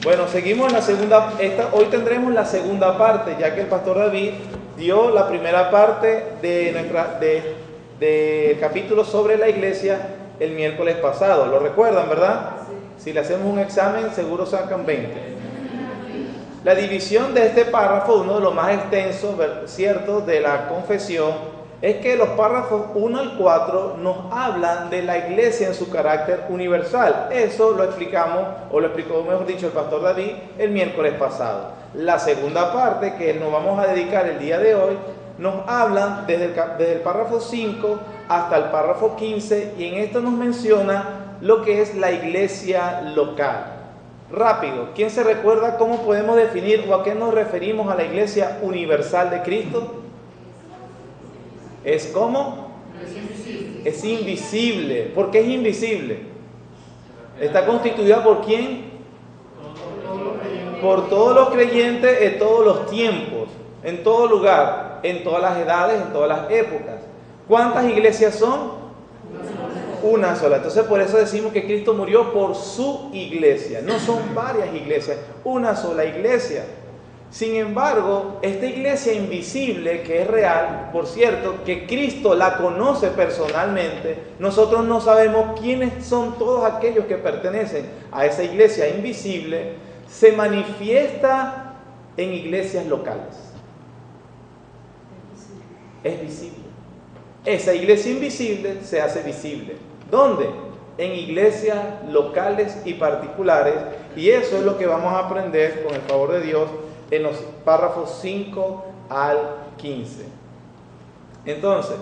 Bueno, seguimos en la segunda, hoy tendremos la segunda parte, ya que el pastor David dio la primera parte del capítulo sobre la iglesia el miércoles pasado. ¿Lo recuerdan, verdad? Si le hacemos un examen, seguro sacan 20. La división de este párrafo, uno de los más extensos, ¿cierto?, de la confesión, es que los párrafos 1 al 4 nos hablan de la iglesia en su carácter universal. Eso lo explicamos, o lo explicó, mejor dicho, el pastor David el miércoles pasado. La segunda parte, que nos vamos a dedicar el día de hoy, nos hablan desde el párrafo 5 hasta el párrafo 15, y en esto nos menciona lo que es la iglesia local. Rápido, ¿quién se recuerda cómo podemos definir o a qué nos referimos a la iglesia universal de Cristo? ¿Es cómo? Es invisible. ¿Por qué es invisible? ¿Está constituida por quién? Por todos los creyentes en todos los tiempos, en todo lugar, en todas las edades, en todas las épocas. ¿Cuántas iglesias son? Una sola. Entonces por eso decimos que Cristo murió por su iglesia. No son varias iglesias, una sola iglesia. Sin embargo, esta iglesia invisible, que es real, por cierto, que Cristo la conoce personalmente, nosotros no sabemos quiénes son todos aquellos que pertenecen a esa iglesia invisible, se manifiesta en iglesias locales. Es visible. Esa iglesia invisible se hace visible. ¿Dónde? En iglesias locales y particulares, y eso es lo que vamos a aprender con el favor de Dios en los párrafos 5 al 15. Entonces,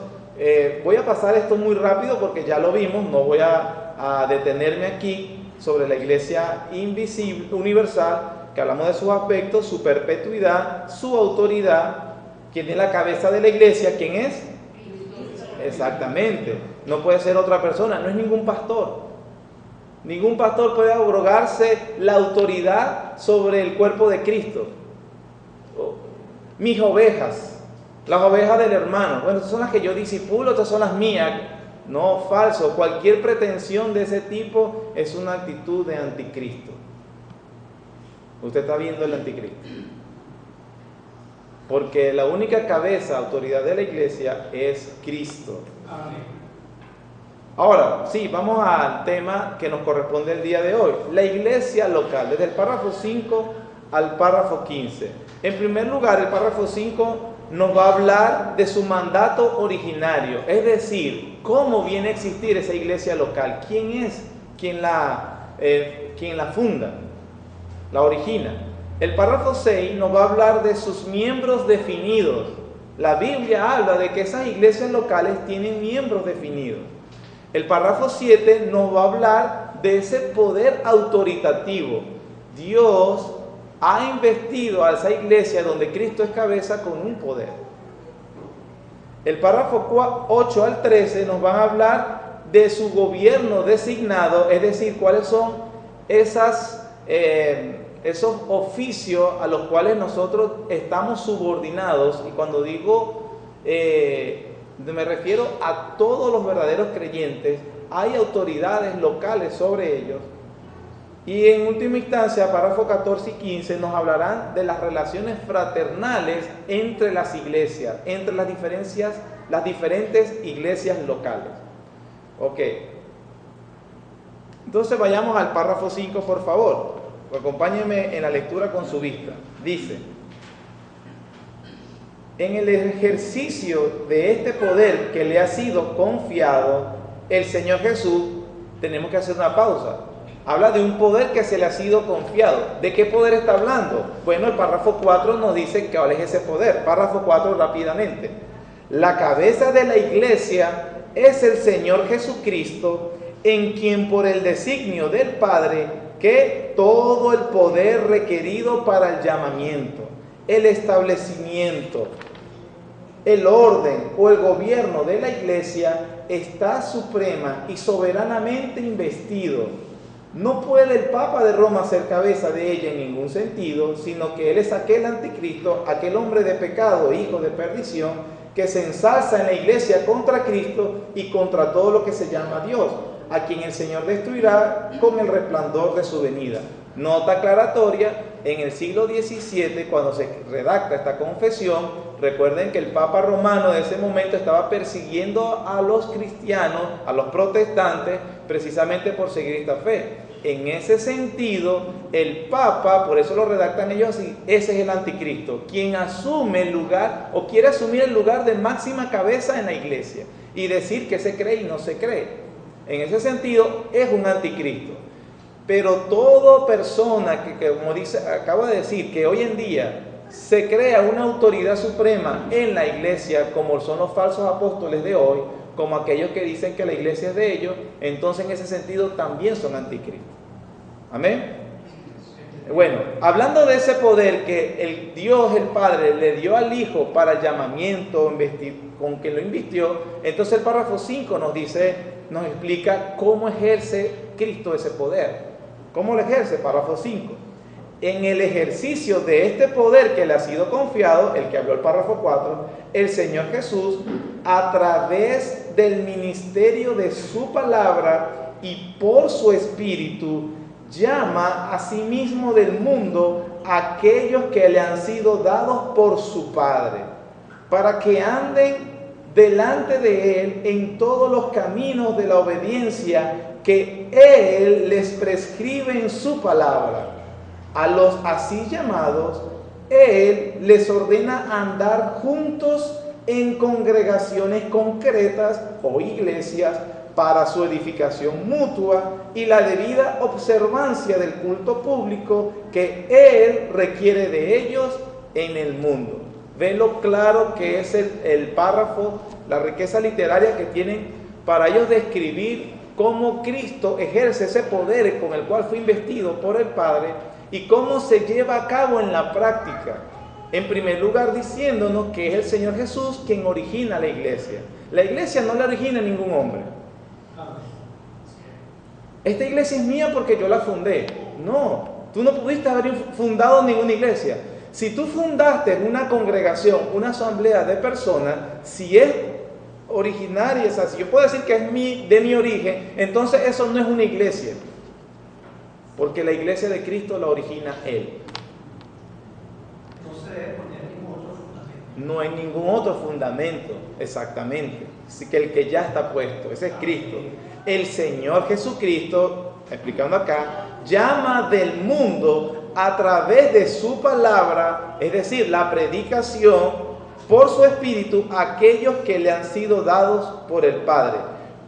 voy a pasar esto muy rápido porque ya lo vimos, no voy a detenerme aquí sobre la iglesia invisible, universal, que hablamos de sus aspectos, su perpetuidad, su autoridad. ¿Quién es la cabeza de la iglesia? ¿Quién es? Exactamente, no puede ser otra persona, no es ningún pastor. Ningún pastor puede abrogarse la autoridad sobre el cuerpo de Cristo. Mis ovejas, las ovejas del hermano, bueno, estas son las que yo discipulo, estas son las mías. No, falso. Cualquier pretensión de ese tipo es una actitud de anticristo. Usted está viendo el anticristo. Porque la única cabeza, autoridad de la iglesia es Cristo. Amén. Ahora, sí, vamos al tema que nos corresponde el día de hoy. La iglesia local, desde el párrafo 5 al párrafo 15. En primer lugar, el párrafo 5 nos va a hablar de su mandato originario, es decir, cómo viene a existir esa iglesia local, quién es quien la funda, la origina. El párrafo 6 nos va a hablar de sus miembros definidos. La Biblia habla de que esas iglesias locales tienen miembros definidos. El párrafo 7 nos va a hablar de ese poder autoritativo. Dios ha investido a esa iglesia donde Cristo es cabeza con un poder. El párrafo 8 al 13 nos van a hablar de su gobierno designado, es decir, cuáles son esos oficios a los cuales nosotros estamos subordinados. Y cuando digo, me refiero a todos los verdaderos creyentes, hay autoridades locales sobre ellos. Y en última instancia, párrafo 14 y 15 nos hablarán de las relaciones fraternales entre las iglesias, entre las diferentes iglesias locales. Ok. Entonces vayamos al párrafo 5, por favor. Acompáñenme en la lectura con su vista. Dice: en el ejercicio de este poder que le ha sido confiado, el Señor Jesús, tenemos que hacer una pausa. Habla de un poder que se le ha sido confiado. ¿De qué poder está hablando? Bueno, el párrafo 4 nos dice cuál es ese poder. Párrafo 4 rápidamente. La cabeza de la iglesia es el Señor Jesucristo, en quien por el designio del Padre, que todo el poder requerido para el llamamiento, el establecimiento, el orden o el gobierno de la iglesia está suprema y soberanamente investido. No puede el Papa de Roma ser cabeza de ella en ningún sentido, sino que él es aquel anticristo, aquel hombre de pecado, hijo de perdición, que se ensalza en la iglesia contra Cristo y contra todo lo que se llama Dios, a quien el Señor destruirá con el resplandor de su venida. Nota aclaratoria, en el siglo XVII, cuando se redacta esta confesión, recuerden que el Papa Romano de ese momento estaba persiguiendo a los cristianos, a los protestantes, precisamente por seguir esta fe. En ese sentido, el Papa, por eso lo redactan ellos así, ese es el anticristo, quien asume el lugar o quiere asumir el lugar de máxima cabeza en la iglesia y decir que se cree y no se cree. En ese sentido, es un anticristo. Pero toda persona que como acabo de decir, que hoy en día se crea una autoridad suprema en la iglesia, como son los falsos apóstoles de hoy, como aquellos que dicen que la iglesia es de ellos, entonces en ese sentido también son anticristos. Amén. Bueno, hablando de ese poder que el Dios, el Padre, le dio al Hijo para el llamamiento, con que lo invistió, entonces el párrafo 5 nos explica cómo ejerce Cristo ese poder. ¿Cómo lo ejerce? Párrafo 5. En el ejercicio de este poder que le ha sido confiado, el que habló el párrafo 4, el Señor Jesús, a través del ministerio de su palabra y por su Espíritu, llama a sí mismo del mundo a aquellos que le han sido dados por su Padre, para que anden delante de Él en todos los caminos de la obediencia que Él les prescribe en su palabra. A los así llamados, Él les ordena andar juntos en congregaciones concretas o iglesias para su edificación mutua y la debida observancia del culto público que Él requiere de ellos en el mundo. Ven lo claro que es el párrafo, la riqueza literaria que tienen para ellos describir cómo Cristo ejerce ese poder con el cual fue investido por el Padre y cómo se lleva a cabo en la práctica. En primer lugar, diciéndonos que es el Señor Jesús quien origina la iglesia. La iglesia no la origina ningún hombre. Esta iglesia es mía porque yo la fundé. No, tú no pudiste haber fundado ninguna iglesia. Si tú fundaste una congregación, una asamblea de personas, si es originaria, o sea, si yo puedo decir que es de mi origen, entonces eso no es una iglesia, porque la iglesia de Cristo la origina Él. No se debe poner ningún otro fundamento. No hay ningún otro fundamento, exactamente, así que el que ya está puesto, ese es Cristo. El Señor Jesucristo, explicando acá, llama del mundo a través de su palabra, es decir, la predicación, por su Espíritu, a aquellos que le han sido dados por el Padre.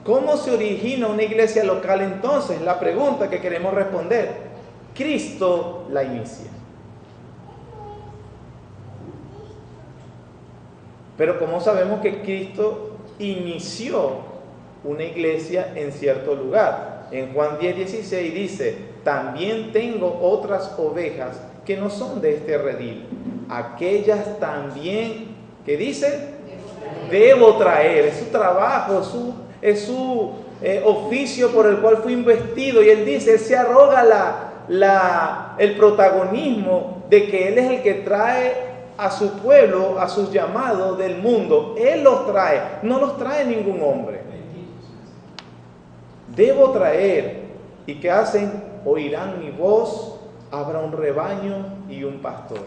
¿Cómo se origina una iglesia local entonces? La pregunta que queremos responder. Cristo la inicia. Pero ¿cómo sabemos que Cristo inició una iglesia en cierto lugar? En Juan 10:16 dice, también tengo otras ovejas que no son de este redil. Aquellas también, ¿qué dice? Debo traer. Es su trabajo, es su oficio por el cual fue investido. Y él dice, él se arroga el protagonismo de que él es el que trae a su pueblo, a sus llamados del mundo. Él los trae, no los trae ningún hombre. Debo traer. ¿Y qué hacen? Oirán mi voz, habrá un rebaño y un pastor.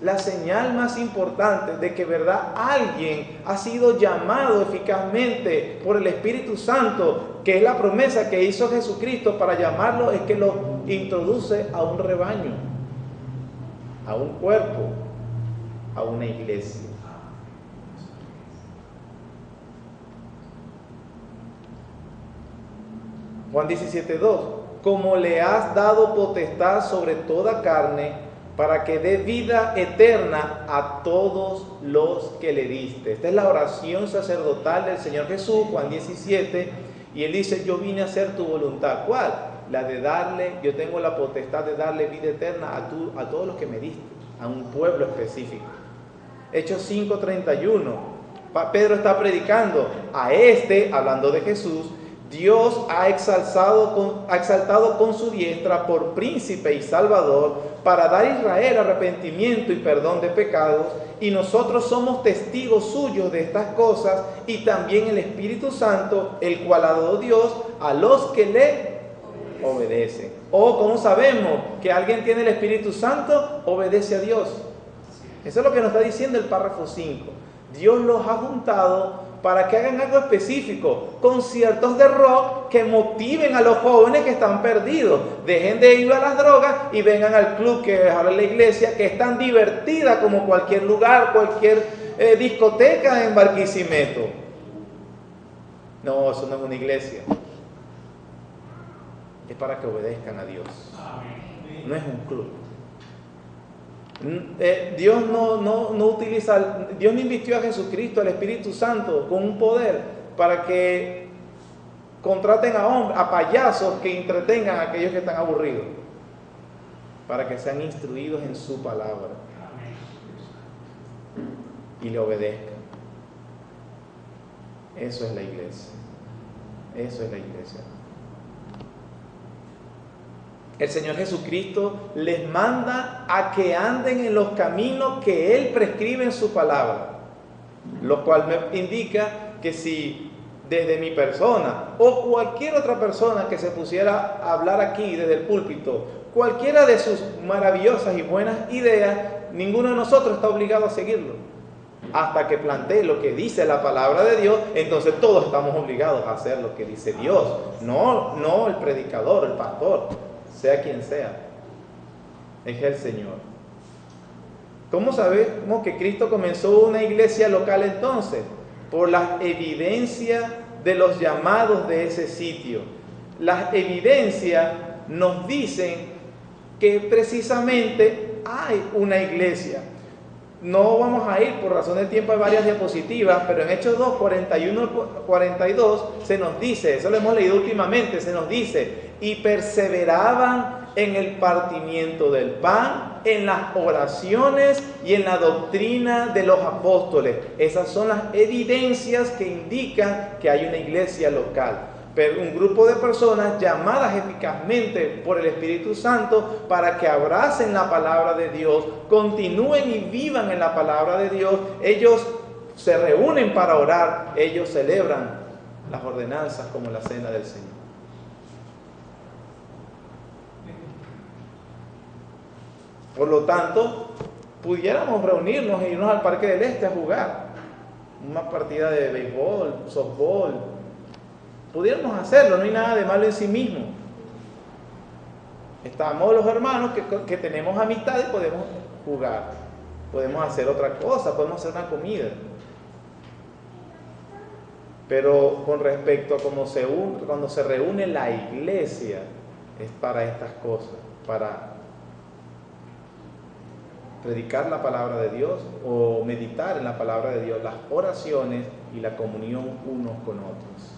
La señal más importante de que verdad alguien ha sido llamado eficazmente por el Espíritu Santo, que es la promesa que hizo Jesucristo para llamarlo, es que lo introduce a un rebaño, a un cuerpo, a una iglesia. Juan 17:2, como le has dado potestad sobre toda carne, para que dé vida eterna a todos los que le diste. Esta es la oración sacerdotal del Señor Jesús, Juan 17, y Él dice, yo vine a hacer tu voluntad. ¿Cuál? La de darle, yo tengo la potestad de darle vida eterna a todos los que me diste, a un pueblo específico. Hechos 5:31, Pedro está predicando a hablando de Jesús, Dios ha exaltado con su diestra por príncipe y salvador para dar a Israel arrepentimiento y perdón de pecados, y nosotros somos testigos suyos de estas cosas, y también el Espíritu Santo, el cual ha dado Dios a los que le obedecen. O ¿cómo sabemos que alguien tiene el Espíritu Santo? Obedece a Dios. Eso es lo que nos está diciendo el párrafo 5. Dios los ha juntado para que hagan algo específico, conciertos de rock que motiven a los jóvenes que están perdidos. Dejen de ir a las drogas y vengan al club que es ahora la iglesia, que es tan divertida como cualquier lugar, cualquier discoteca en Barquisimeto. No, eso no es una iglesia. Es para que obedezcan a Dios. No es un club. Dios no utiliza, Dios no invistió a Jesucristo, al Espíritu Santo, con un poder para que contraten a hombres, a payasos que entretengan a aquellos que están aburridos, para que sean instruidos en su palabra y le obedezcan. Eso es la iglesia. Eso es la iglesia. El Señor Jesucristo les manda a que anden en los caminos que Él prescribe en su palabra, lo cual me indica que si desde mi persona o cualquier otra persona que se pusiera a hablar aquí desde el púlpito, cualquiera de sus maravillosas y buenas ideas, ninguno de nosotros está obligado a seguirlo. Hasta que plantee lo que dice la palabra de Dios, entonces todos estamos obligados a hacer lo que dice Dios, no el predicador, el pastor, sea quien sea, es el Señor. ¿Cómo sabemos que Cristo comenzó una iglesia local entonces? Por las evidencias de los llamados de ese sitio. Las evidencias nos dicen que precisamente hay una iglesia. No vamos a ir, por razón del tiempo, hay varias diapositivas, pero en Hechos 2, 41, 42 se nos dice, eso lo hemos leído últimamente, se nos dice, y perseveraban en el partimiento del pan, en las oraciones y en la doctrina de los apóstoles. Esas son las evidencias que indican que hay una iglesia local. Pero un grupo de personas llamadas eficazmente por el Espíritu Santo para que abracen la palabra de Dios, continúen y vivan en la palabra de Dios. Ellos se reúnen para orar, ellos celebran las ordenanzas como la cena del Señor. Por lo tanto, pudiéramos reunirnos e irnos al Parque del Este a jugar una partida de béisbol, softball. Pudiéramos hacerlo, no hay nada de malo en sí mismo. Estamos los hermanos que tenemos amistad y podemos jugar. Podemos hacer otra cosa, podemos hacer una comida. Pero con respecto a cuando se reúne la iglesia, es para estas cosas, para predicar la palabra de Dios o meditar en la palabra de Dios, las oraciones y la comunión unos con otros.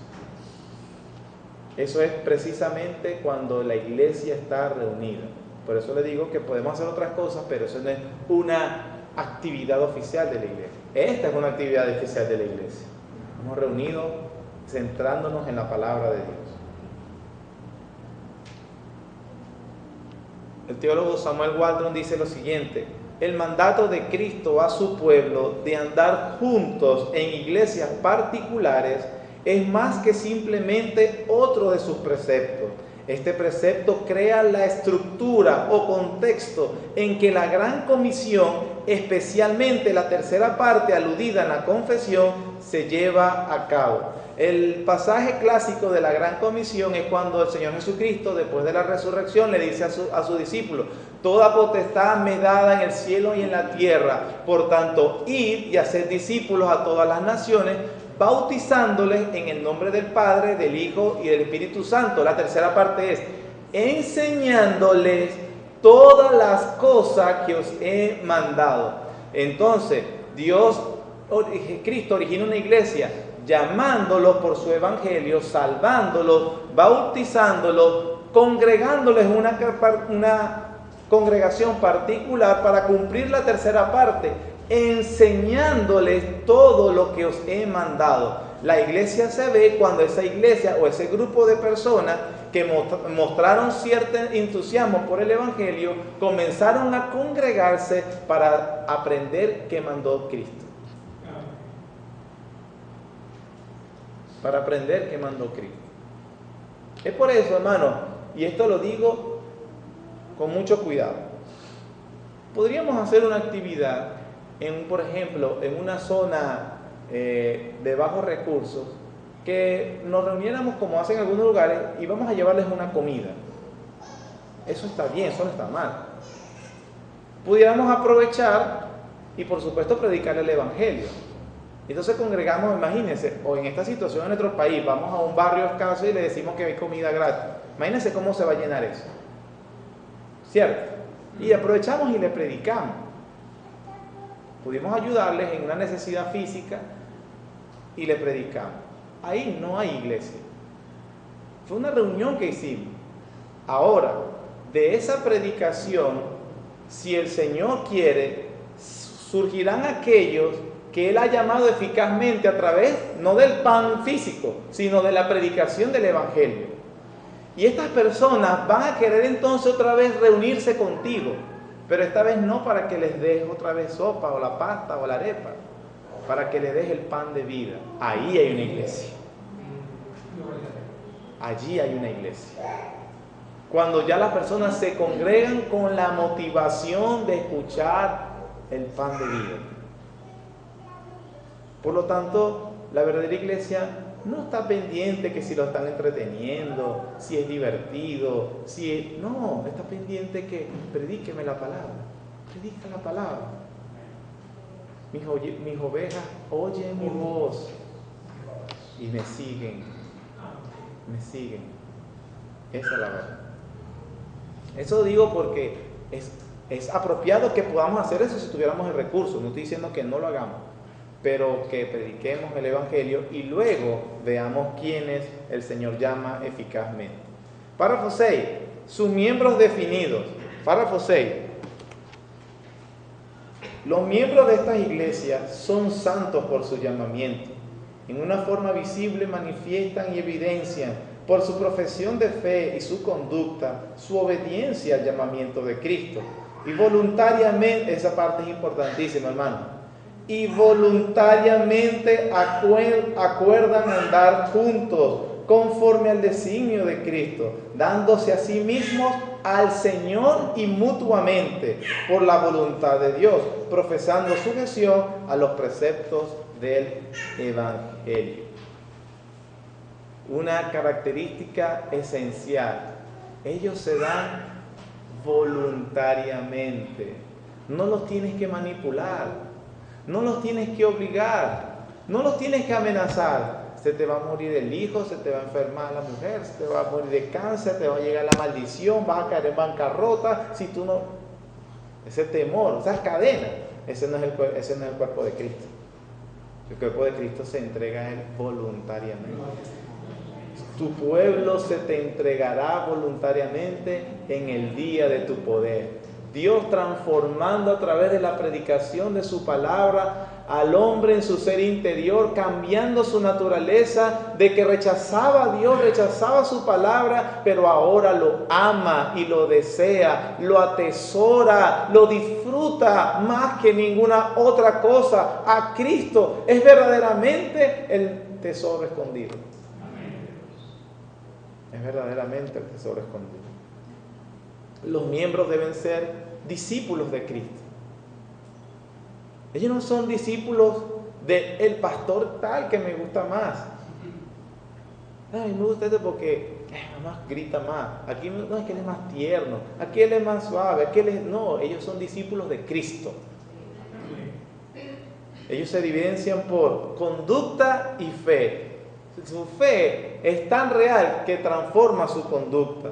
Eso es precisamente cuando la iglesia está reunida. Por eso le digo que podemos hacer otras cosas, pero eso no es una actividad oficial de la iglesia. Esta es una actividad oficial de la iglesia. Hemos reunido centrándonos en la palabra de Dios. El teólogo Samuel Waldron dice lo siguiente: el mandato de Cristo a su pueblo de andar juntos en iglesias particulares es más que simplemente otro de sus preceptos. Este precepto crea la estructura o contexto en que la Gran Comisión, especialmente la tercera parte aludida en la confesión, se lleva a cabo. El pasaje clásico de la Gran Comisión es cuando el Señor Jesucristo, después de la resurrección, le dice a su discípulo: toda potestad me dada en el cielo y en la tierra, por tanto, id y haced discípulos a todas las naciones, bautizándoles en el nombre del Padre, del Hijo y del Espíritu Santo. La tercera parte es enseñándoles todas las cosas que os he mandado. Entonces, Cristo origina una iglesia llamándolos por su evangelio, salvándolos, bautizándolos, congregándoles una congregación particular para cumplir la tercera parte, enseñándoles todo lo que os he mandado. La iglesia se ve cuando esa iglesia o ese grupo de personas que mostraron cierto entusiasmo por el evangelio comenzaron a congregarse para aprender qué mandó Cristo. Para aprender qué mandó Cristo. Es por eso, hermano, y esto lo digo con mucho cuidado. Podríamos hacer una actividad, por ejemplo, en una zona de bajos recursos, que nos reuniéramos como hacen en algunos lugares y vamos a llevarles una comida. Eso está bien, eso no está mal. Pudiéramos aprovechar y por supuesto predicar el Evangelio. Entonces congregamos, imagínense, o en esta situación en nuestro país, vamos a un barrio escaso y le decimos que hay comida gratis. Imagínense cómo se va a llenar eso. ¿Cierto? Y aprovechamos y le predicamos. Pudimos ayudarles en una necesidad física y le predicamos. Ahí no hay iglesia. Fue una reunión que hicimos. Ahora, de esa predicación, si el Señor quiere, surgirán aquellos que Él ha llamado eficazmente a través, no del pan físico, sino de la predicación del Evangelio. Y estas personas van a querer entonces otra vez reunirse contigo, pero esta vez no para que les des otra vez sopa o la pasta o la arepa, para que les des el pan de vida. Ahí hay una iglesia. Allí hay una iglesia. Cuando ya las personas se congregan con la motivación de escuchar el pan de vida. Por lo tanto, la verdadera iglesia no está pendiente que si lo están entreteniendo, si es divertido, no, está pendiente que predíqueme la palabra, predica la palabra. Mis ovejas oyen mi voz y me siguen. Esa es la verdad. Eso digo porque es apropiado que podamos hacer eso si tuviéramos el recurso. No estoy diciendo que no lo hagamos, pero que prediquemos el Evangelio y luego veamos quiénes el Señor llama eficazmente. Párrafo 6. Sus miembros definidos. Párrafo 6. Los miembros de estas iglesias son santos por su llamamiento. En una forma visible manifiestan y evidencian por su profesión de fe y su conducta, su obediencia al llamamiento de Cristo. Y voluntariamente, esa parte es importantísima, hermano, y voluntariamente acuerdan andar juntos conforme al designio de Cristo, dándose a sí mismos al Señor y mutuamente por la voluntad de Dios, profesando sujeción a los preceptos del Evangelio. Una característica esencial: ellos se dan voluntariamente. No los tienes que manipular, no los tienes que obligar, no los tienes que amenazar. Se te va a morir el hijo, se te va a enfermar la mujer, se te va a morir de cáncer, te va a llegar la maldición, vas a caer en bancarrota si tú no. Ese temor, esas cadenas, ese no es el cuerpo de Cristo. El cuerpo de Cristo se entrega a Él voluntariamente. Tu pueblo se te entregará voluntariamente en el día de tu poder. Dios transformando a través de la predicación de su palabra al hombre en su ser interior, cambiando su naturaleza de que rechazaba a Dios, rechazaba su palabra, pero ahora lo ama y lo desea, lo atesora, lo disfruta más que ninguna otra cosa. A Cristo es verdaderamente el tesoro escondido. Es verdaderamente el tesoro escondido. Los miembros deben ser discípulos de Cristo. Ellos no son discípulos del pastor tal que me gusta más. Ay, me gusta este porque más grita más. Aquí no, es que él es más tierno. Aquí él es más suave. No, ellos son discípulos de Cristo. Ellos se evidencian por conducta y fe. Su fe es tan real que transforma su conducta.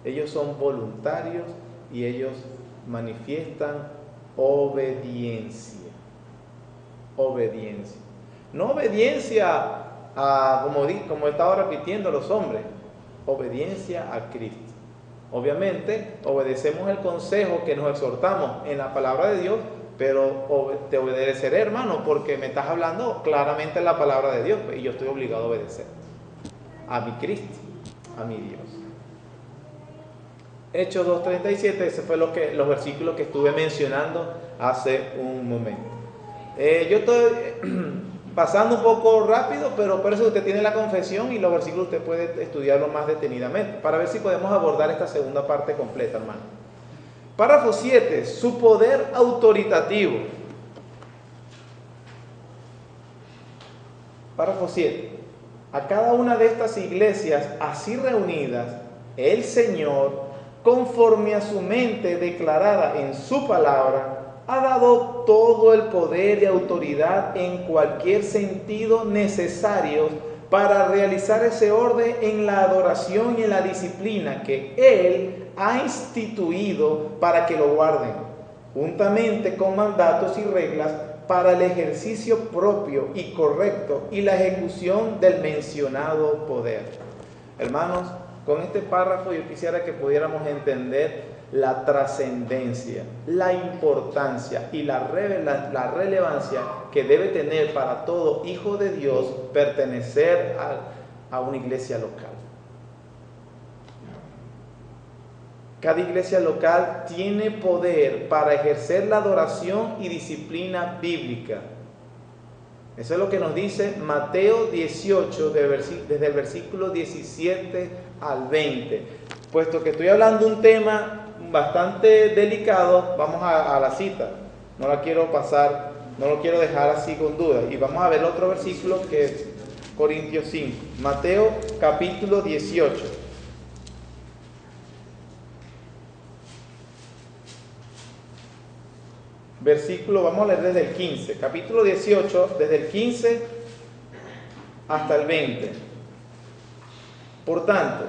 Ellos son voluntarios y ellos manifiestan obediencia. Obediencia. No obediencia a, como estaba repitiendo los hombres, obediencia a Cristo. Obviamente, obedecemos el consejo que nos exhortamos en la palabra de Dios, pero te obedeceré, hermano, porque me estás hablando claramente en la palabra de Dios y yo estoy obligado a obedecer a mi Cristo, a mi Dios. Hechos 2:37, ese fue los versículos que estuve mencionando hace un momento. Yo estoy pasando un poco rápido, pero por eso usted tiene la confesión y los versículos usted puede estudiarlo más detenidamente, para ver si podemos abordar esta segunda parte completa, hermano. Párrafo 7, su poder autoritativo. Párrafo 7. A cada una de estas iglesias así reunidas, el Señor, conforme a su mente declarada en su palabra, ha dado todo el poder y autoridad en cualquier sentido necesario para realizar ese orden en la adoración y en la disciplina que Él ha instituido para que lo guarden, juntamente con mandatos y reglas para el ejercicio propio y correcto y la ejecución del mencionado poder. Hermanos, con este párrafo yo quisiera que pudiéramos entender la trascendencia, la importancia y la relevancia que debe tener para todo hijo de Dios pertenecer a una iglesia local. Cada iglesia local tiene poder para ejercer la adoración y disciplina bíblica. Eso es lo que nos dice Mateo 18, desde el versículo 17 al 20. Puesto que estoy hablando de un tema bastante delicado, vamos a la cita. No la quiero pasar, no lo quiero dejar así con dudas. Y vamos a ver el otro versículo que es Corintios 5. Mateo capítulo 18. Versículo, vamos a leer desde el 15. Capítulo 18, desde el 15 hasta el 20. Por tanto,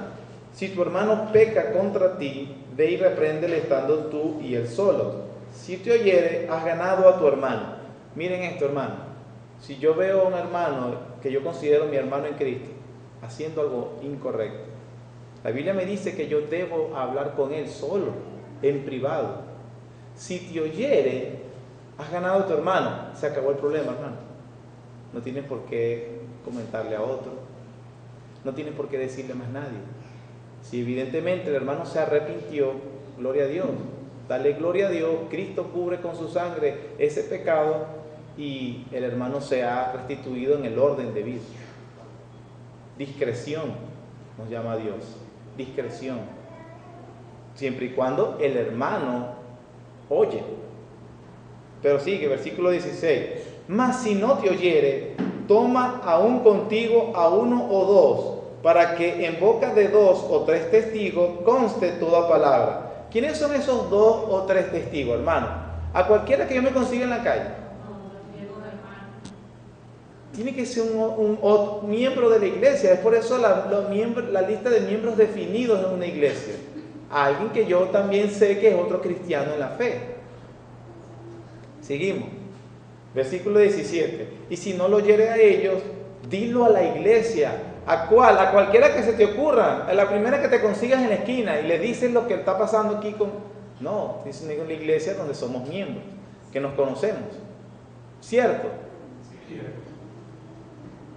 si tu hermano peca contra ti, ve y repréndele estando tú y él solos. Si te oyere, has ganado a tu hermano. Miren esto, hermano. Si yo veo a un hermano que yo considero mi hermano en Cristo haciendo algo incorrecto, la Biblia me dice que yo debo hablar con él solo, en privado. Si te oyere, has ganado a tu hermano. Se acabó el problema, hermano. No tienes por qué comentarle a otro. No tienes por qué decirle más a nadie. Si evidentemente el hermano se arrepintió, gloria a Dios. Dale gloria a Dios. Cristo cubre con su sangre ese pecado y el hermano se ha restituido en el orden debido. Discreción nos llama Dios. Discreción. Siempre y cuando el hermano oye. Pero sigue, versículo 16. Mas si no te oyere, toma aún contigo a uno o dos, para que en boca de 2 o 3 testigos conste toda palabra. ¿Quiénes son esos 2 o 3 testigos, hermano? A cualquiera que yo me consiga en la calle. Tiene que ser un miembro de la iglesia. Es por eso la lista de miembros definidos en una iglesia. Alguien que yo también sé que es otro cristiano en la fe. Seguimos. Versículo 17. Y si no lo oyere a ellos, dilo a la iglesia. ¿A cuál? A cualquiera que se te ocurra. A la primera que te consigas en la esquina y le dices lo que está pasando aquí con... No, dice en la iglesia donde somos miembros, que nos conocemos. ¿Cierto?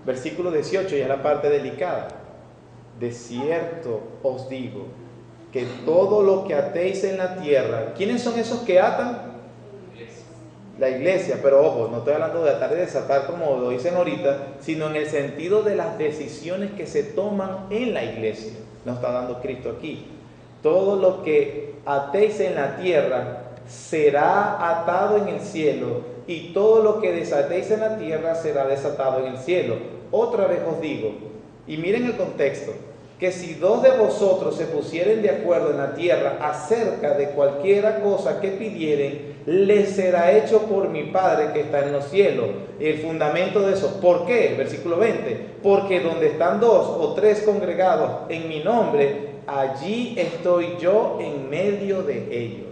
Versículo 18, ya es la parte delicada. De cierto os digo que todo lo que atéis en la tierra... ¿Quiénes son esos que atan? La iglesia, pero ojo, no estoy hablando de atar y desatar como lo dicen ahorita, sino en el sentido de las decisiones que se toman en la iglesia. Nos está dando Cristo aquí. Todo lo que atéis en la tierra será atado en el cielo, y todo lo que desatéis en la tierra será desatado en el cielo. Otra vez os digo, y miren el contexto, que si 2 de vosotros se pusieren de acuerdo en la tierra acerca de cualquiera cosa que pidieren, les será hecho por mi Padre que está en los cielos. El fundamento de eso, ¿por qué? Versículo 20, porque donde están 2 o 3 congregados en mi nombre, allí estoy yo en medio de ellos.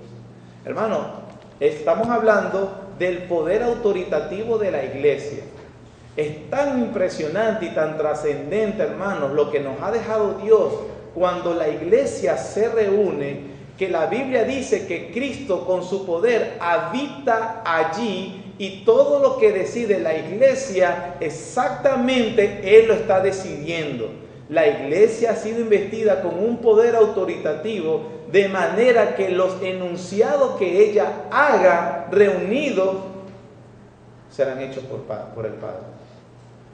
Hermano, estamos hablando del poder autoritativo de la iglesia. Es tan impresionante y tan trascendente, hermanos, lo que nos ha dejado Dios cuando la iglesia se reúne, que la Biblia dice que Cristo con su poder habita allí, y todo lo que decide la iglesia, exactamente Él lo está decidiendo. La iglesia ha sido investida con un poder autoritativo, de manera que los enunciados que ella haga reunidos serán hechos por el Padre.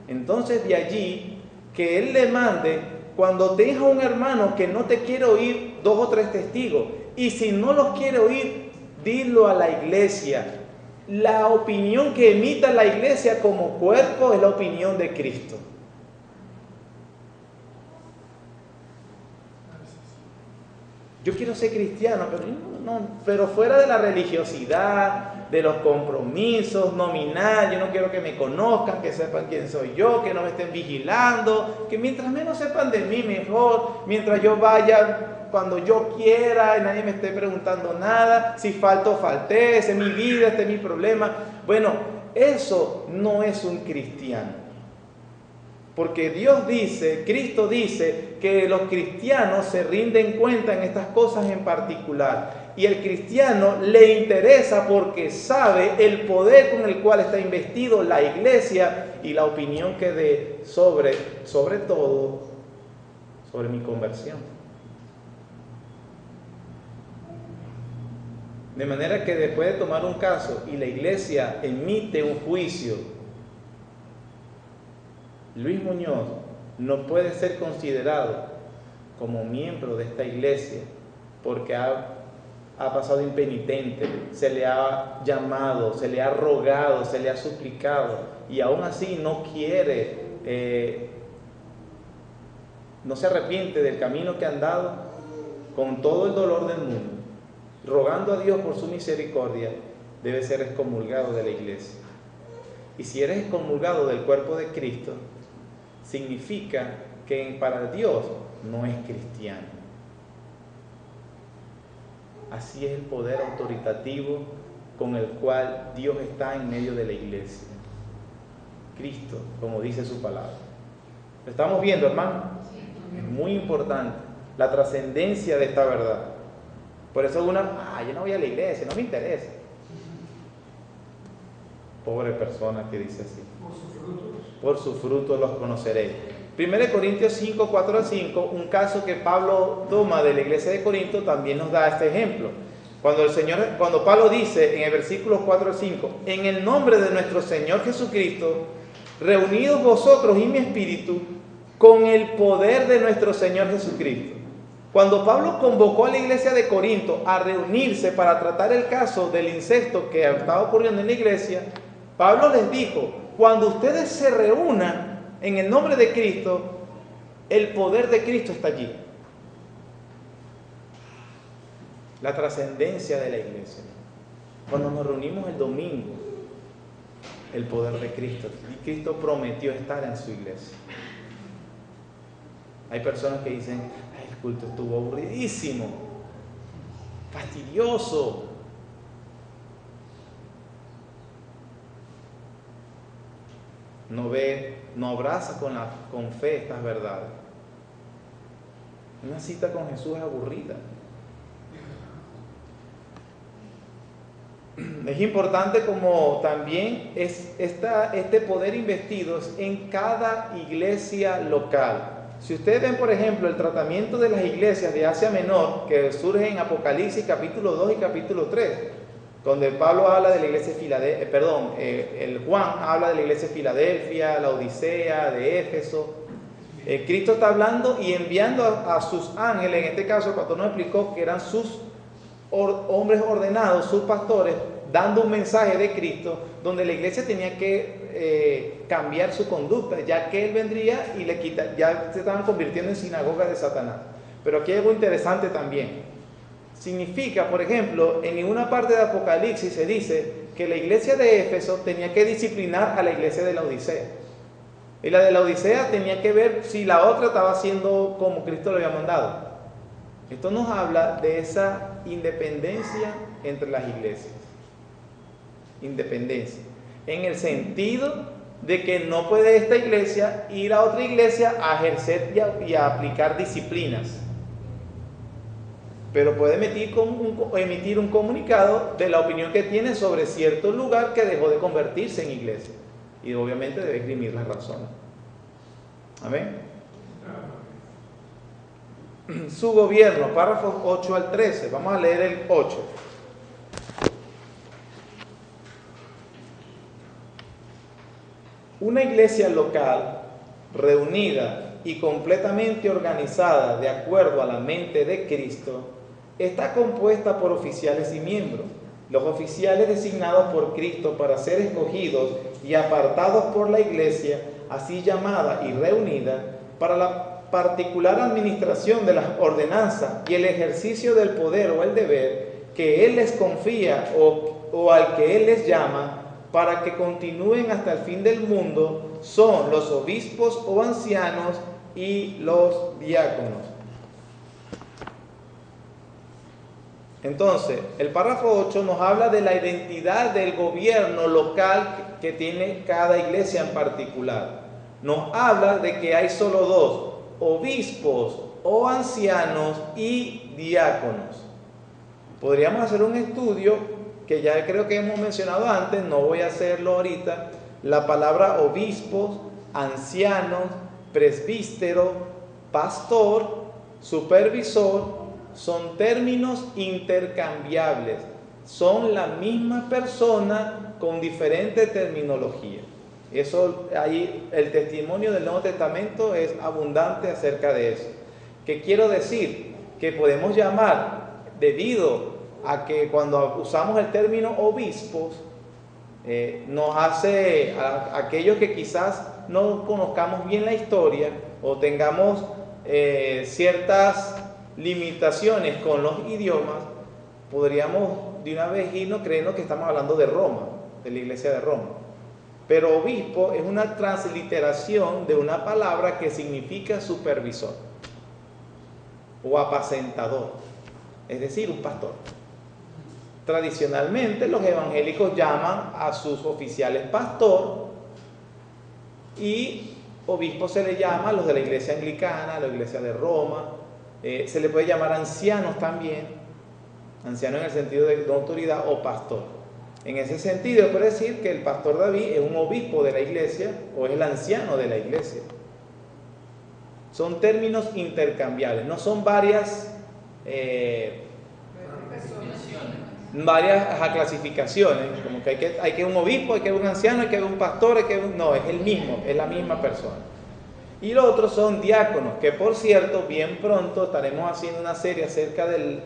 Entonces, de allí que Él le mande, cuando tenga un hermano que no te quiere oír 2 o 3 testigos, Y si no los quiere oír, dilo a la iglesia. La opinión que emita la iglesia como cuerpo es la opinión de Cristo. Yo quiero ser cristiano, pero fuera de la religiosidad, de los compromisos nominal, yo no quiero que me conozcan, que sepan quién soy yo, que no me estén vigilando, que mientras menos sepan de mí mejor, mientras yo vaya cuando yo quiera y nadie me esté preguntando nada, si falto, falté, esa es mi vida, este es mi problema. Bueno, eso no es un cristiano. Porque Dios dice, Cristo dice que los cristianos se rinden cuenta en estas cosas en particular. Y el cristiano le interesa porque sabe el poder con el cual está investido la iglesia y la opinión que dé sobre todo, sobre mi conversión. De manera que después de tomar un caso y la iglesia emite un juicio, Luis Muñoz no puede ser considerado como miembro de esta iglesia porque ha pasado impenitente, se le ha llamado, se le ha rogado, se le ha suplicado y aún así no quiere, no se arrepiente del camino que ha andado con todo el dolor del mundo, rogando a Dios por su misericordia, debe ser excomulgado de la iglesia. Y si eres excomulgado del cuerpo de Cristo, significa que para Dios no es cristiano. Así es el poder autoritativo con el cual Dios está en medio de la iglesia. Cristo, como dice su palabra. ¿Lo estamos viendo, hermano? Es muy importante la trascendencia de esta verdad. Por eso yo no voy a la iglesia, no me interesa. Pobre persona que dice así. Por sus frutos los conoceréis. 1 Corintios 5, 4 al 5, un caso que Pablo toma de la iglesia de Corinto, también nos da este ejemplo. Cuando Pablo dice en el versículo 4 al 5, en el nombre de nuestro Señor Jesucristo, reunidos vosotros y mi espíritu, con el poder de nuestro Señor Jesucristo. Cuando Pablo convocó a la iglesia de Corinto a reunirse para tratar el caso del incesto que estaba ocurriendo en la iglesia, Pablo les dijo, cuando ustedes se reúnan en el nombre de Cristo, el poder de Cristo está allí. La trascendencia de la iglesia. Cuando nos reunimos el domingo, el poder de Cristo. Y Cristo prometió estar en su iglesia. Hay personas que dicen, el culto estuvo aburridísimo, fastidioso. No abraza con fe estas verdades. Una cita con Jesús es aburrida. Es importante como también este poder investido en cada iglesia local. Si ustedes ven, por ejemplo, el tratamiento de las iglesias de Asia Menor, que surge en Apocalipsis capítulo 2 y capítulo 3, donde Pablo habla de la iglesia de Filadelfia, el Juan habla de la iglesia de Filadelfia, la Odisea, de Éfeso. Cristo está hablando y enviando a sus ángeles, en este caso cuando nos explicó que eran sus hombres ordenados, sus pastores, dando un mensaje de Cristo, donde la iglesia tenía que cambiar su conducta, ya que Él vendría y ya se estaban convirtiendo en sinagoga de Satanás. Pero aquí hay algo interesante también. Significa, por ejemplo, en ninguna parte de Apocalipsis se dice que la iglesia de Éfeso tenía que disciplinar a la iglesia de la Odisea. Y la de la Odisea tenía que ver si la otra estaba haciendo como Cristo le había mandado. Esto nos habla de esa independencia entre las iglesias. Independencia. En el sentido de que no puede esta iglesia ir a otra iglesia a ejercer y a aplicar disciplinas. Pero puede emitir un comunicado de la opinión que tiene sobre cierto lugar que dejó de convertirse en iglesia. Y obviamente debe esgrimir las razones. Amén. Su gobierno, párrafos 8 al 13. Vamos a leer el 8. Una iglesia local, reunida y completamente organizada de acuerdo a la mente de Cristo, está compuesta por oficiales y miembros. Los oficiales designados por Cristo para ser escogidos y apartados por la iglesia, así llamada y reunida, para la particular administración de las ordenanzas y el ejercicio del poder o el deber que Él les confía o al que Él les llama, para que continúen hasta el fin del mundo, son los obispos o ancianos y los diáconos. Entonces, el párrafo 8 nos habla de la identidad del gobierno local que tiene cada iglesia en particular. Nos habla de que hay solo dos, obispos o ancianos y diáconos. Podríamos hacer un estudio que ya creo que hemos mencionado antes, no voy a hacerlo ahorita. La palabra obispos, ancianos, presbítero, pastor, supervisor, son términos intercambiables, son la misma persona con diferente terminología. Eso ahí el testimonio del Nuevo Testamento es abundante acerca de eso. ¿Qué quiero decir? Que podemos llamar, debido a que cuando usamos el término obispos, nos hace a aquellos que quizás no conozcamos bien la historia o tengamos ciertas limitaciones con los idiomas, podríamos de una vez irnos creyendo que estamos hablando de Roma, de la iglesia de Roma. Pero obispo es una transliteración de una palabra que significa supervisor o apacentador, es decir, un pastor. Tradicionalmente los evangélicos llaman a sus oficiales pastor y obispo se le llama a los de la iglesia anglicana, a la iglesia de Roma. Se le puede llamar ancianos también, anciano en el sentido de autoridad o pastor. En ese sentido, puede decir que el pastor David es un obispo de la iglesia o es el anciano de la iglesia. Son términos intercambiables, no son varias clasificaciones, como que hay que un obispo, hay que un anciano, hay que un pastor, no, es el mismo, es la misma persona. Y los otros son diáconos, que por cierto, bien pronto estaremos haciendo una serie acerca de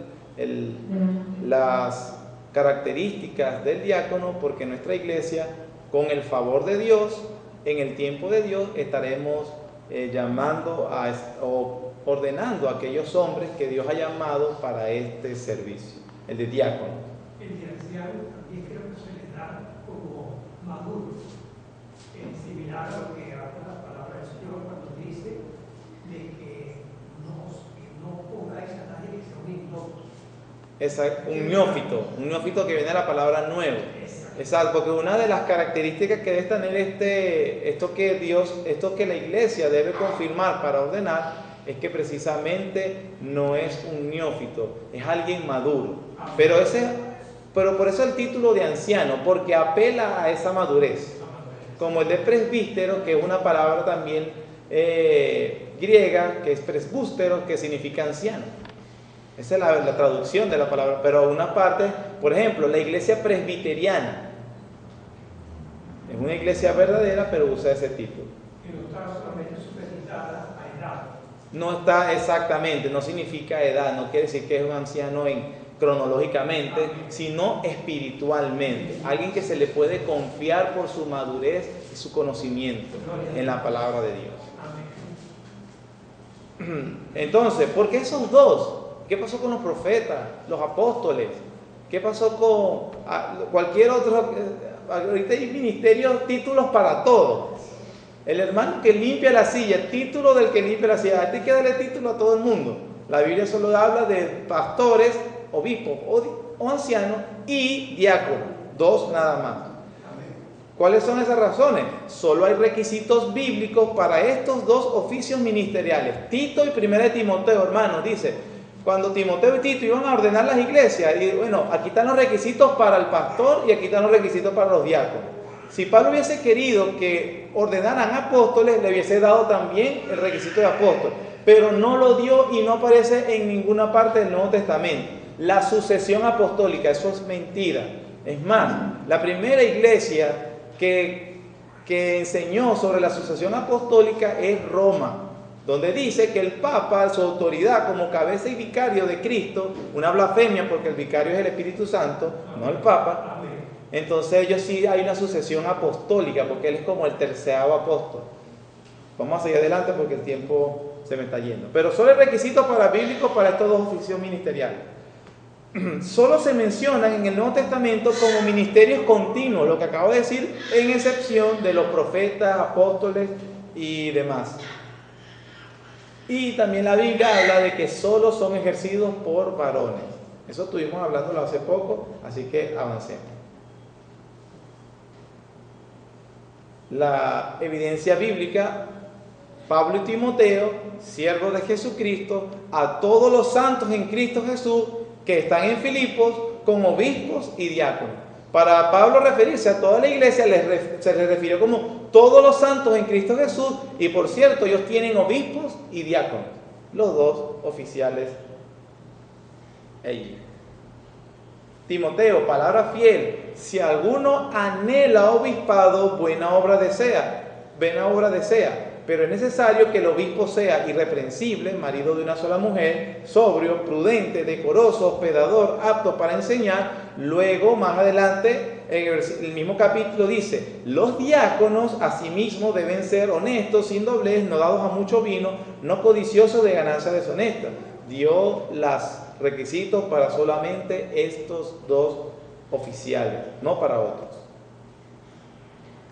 las características del diácono, porque nuestra iglesia, con el favor de Dios, en el tiempo de Dios, estaremos llamando o ordenando a aquellos hombres que Dios ha llamado para este servicio, el de diácono. El de anciano también creo que se le da como maduro, similar a lo que habla la palabra del Señor cuando dice de que no pongáis a nadie que sea un ignóbito. Exacto, un neófito que viene de la palabra nuevo. Exacto, porque una de las características que debe tener esto que la iglesia debe confirmar para ordenar, es que precisamente no es un neófito, es alguien maduro. Pero por eso el título de anciano, porque apela a esa madurez. Como el de presbítero, que es una palabra también griega, que es presbústero, que significa anciano. Esa es la traducción de la palabra. Pero una parte, por ejemplo, la iglesia presbiteriana es una iglesia verdadera, pero usa ese título. Que no está solamente supeditada a edad. No está exactamente, no significa edad, no quiere decir que es un anciano cronológicamente, sino espiritualmente. Alguien que se le puede confiar por su madurez y su conocimiento en la palabra de Dios. Entonces, ¿por qué esos dos? ¿Qué pasó con los profetas, los apóstoles? ¿Qué pasó con cualquier otro? Ahorita hay ministerios, títulos para todos. El hermano que limpia la silla, título del que limpia la silla. A ti hay que darle título a todo el mundo. La Biblia solo habla de pastores, obispos o ancianos y diáconos. Dos nada más. ¿Cuáles son esas razones? Solo hay requisitos bíblicos para estos dos oficios ministeriales. Tito y 1 Timoteo, hermanos, dice, cuando Timoteo y Tito iban a ordenar las iglesias, y bueno, aquí están los requisitos para el pastor y aquí están los requisitos para los diáconos. Si Pablo hubiese querido que ordenaran apóstoles, le hubiese dado también el requisito de apóstol, pero no lo dio y no aparece en ninguna parte del Nuevo Testamento. La sucesión apostólica, eso es mentira. Es más, la primera iglesia que enseñó sobre la sucesión apostólica es Roma. donde dice que el Papa, su autoridad como cabeza y vicario de Cristo, una blasfemia porque el vicario es el Espíritu Santo, no el Papa. Entonces ellos sí hay una sucesión apostólica, porque él es como el terceavo apóstol. Vamos a seguir adelante porque el tiempo se me está yendo. Pero solo el requisito bíblico para estos dos oficios ministeriales. Solo se mencionan en el Nuevo Testamento como ministerios continuos, lo que acabo de decir, en excepción de los profetas, apóstoles y demás. Y también la Biblia habla de que solo son ejercidos por varones. Eso estuvimos hablándolo hace poco, así que avancemos. La evidencia bíblica, Pablo y Timoteo, siervos de Jesucristo, a todos los santos en Cristo Jesús que están en Filipos, con obispos y diáconos. Para Pablo referirse a toda la iglesia se le refirió como todos los santos en Cristo Jesús, y por cierto, ellos tienen obispos y diáconos, los dos oficiales allí. Timoteo, palabra fiel, si alguno anhela obispado, buena obra desea, pero es necesario que el obispo sea irreprensible, marido de una sola mujer, sobrio, prudente, decoroso, hospedador, apto para enseñar. Luego, más adelante, en el mismo capítulo dice, los diáconos asimismo deben ser honestos, sin doblez, no dados a mucho vino, no codiciosos de ganancias deshonestas. Dio los requisitos para solamente estos dos oficiales, no para otros.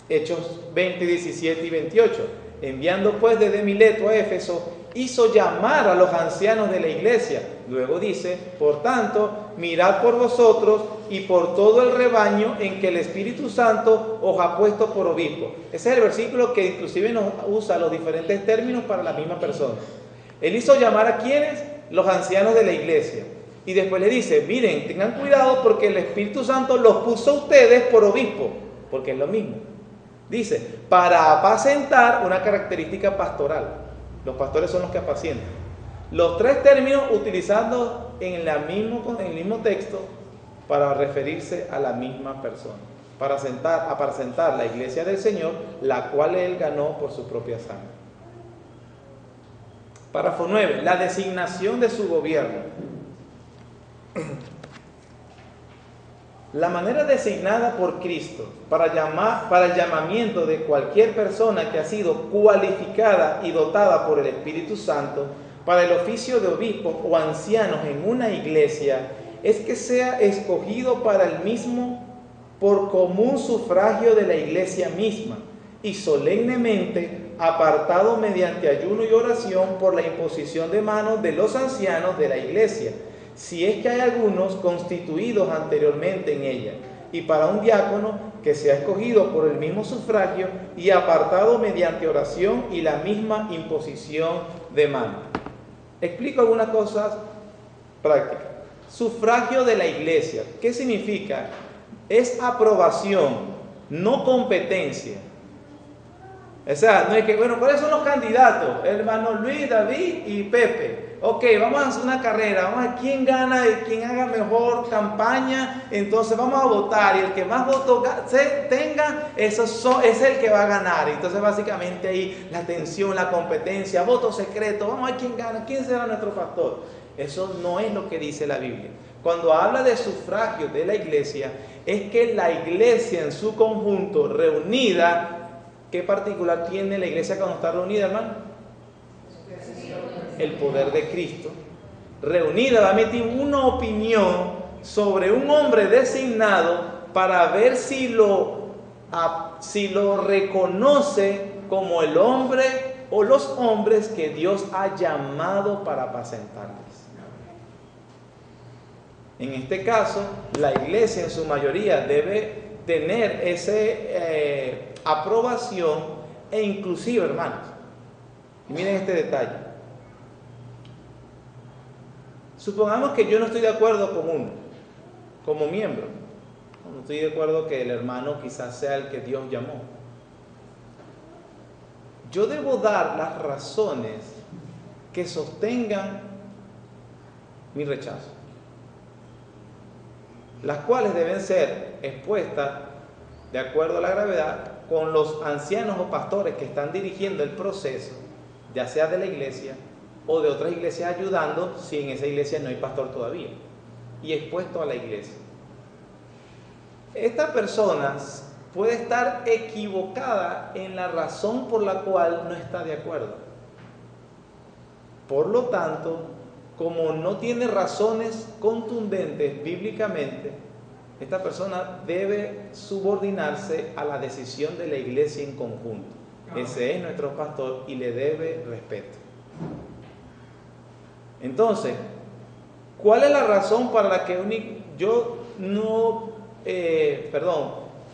Hechos 20, 17 y 28. Enviando pues desde Mileto a Éfeso, hizo llamar a los ancianos de la iglesia. Luego dice, por tanto, mirad por vosotros y por todo el rebaño en que el Espíritu Santo os ha puesto por obispo. Ese es el versículo que inclusive nos usa los diferentes términos para la misma persona. Él hizo llamar a ¿quiénes? Los ancianos de la iglesia. Y después le dice, miren, tengan cuidado porque el Espíritu Santo los puso a ustedes por obispo, porque es lo mismo. Dice, para apacentar, una característica pastoral. Los pastores son los que apacientan. Los tres términos utilizando en el mismo texto para referirse a la misma persona. Para apacentar la iglesia del Señor, la cual Él ganó por su propia sangre. Párrafo 9. La designación de su gobierno. La manera designada por Cristo para el llamamiento de cualquier persona que ha sido cualificada y dotada por el Espíritu Santo para el oficio de obispos o ancianos en una iglesia es que sea escogido para el mismo por común sufragio de la iglesia misma y solemnemente apartado mediante ayuno y oración por la imposición de manos de los ancianos de la iglesia, si es que hay algunos constituidos anteriormente en ella, y para un diácono que sea escogido por el mismo sufragio y apartado mediante oración y la misma imposición de mano. Explico algunas cosas prácticas. Sufragio de la iglesia, ¿qué significa? Es aprobación, no competencia. O sea, no es que, bueno, ¿cuáles son los candidatos? Hermano Luis, David y Pepe. Ok, vamos a hacer una carrera, vamos a ver quién gana y quién haga mejor campaña, entonces vamos a votar y el que más votos tenga, es el que va a ganar. Entonces básicamente ahí la tensión, la competencia, voto secreto, vamos a ver quién gana, quién será nuestro pastor. Eso no es lo que dice la Biblia. Cuando habla de sufragio de la iglesia, es que la iglesia en su conjunto reunida, ¿qué particular tiene la iglesia cuando está reunida, hermano? El poder de Cristo. Reunida va a emitir una opinión sobre un hombre designado para ver si lo reconoce como el hombre o los hombres que Dios ha llamado para apacentarles. En este caso, la iglesia en su mayoría debe tener esa aprobación e inclusive, hermanos, y miren este detalle. Supongamos que yo no estoy de acuerdo con uno, como miembro. No estoy de acuerdo que el hermano quizás sea el que Dios llamó. Yo debo dar las razones que sostengan mi rechazo, las cuales deben ser expuestas de acuerdo a la gravedad con los ancianos o pastores que están dirigiendo el proceso ya sea de la iglesia o de otras iglesias ayudando si en esa iglesia no hay pastor todavía, y expuesto a la iglesia. Esta persona puede estar equivocada en la razón por la cual no está de acuerdo. Por lo tanto, como no tiene razones contundentes bíblicamente, esta persona debe subordinarse a la decisión de la iglesia en conjunto. Ese es nuestro pastor y le debe respeto. Entonces, ¿cuál es la razón para la que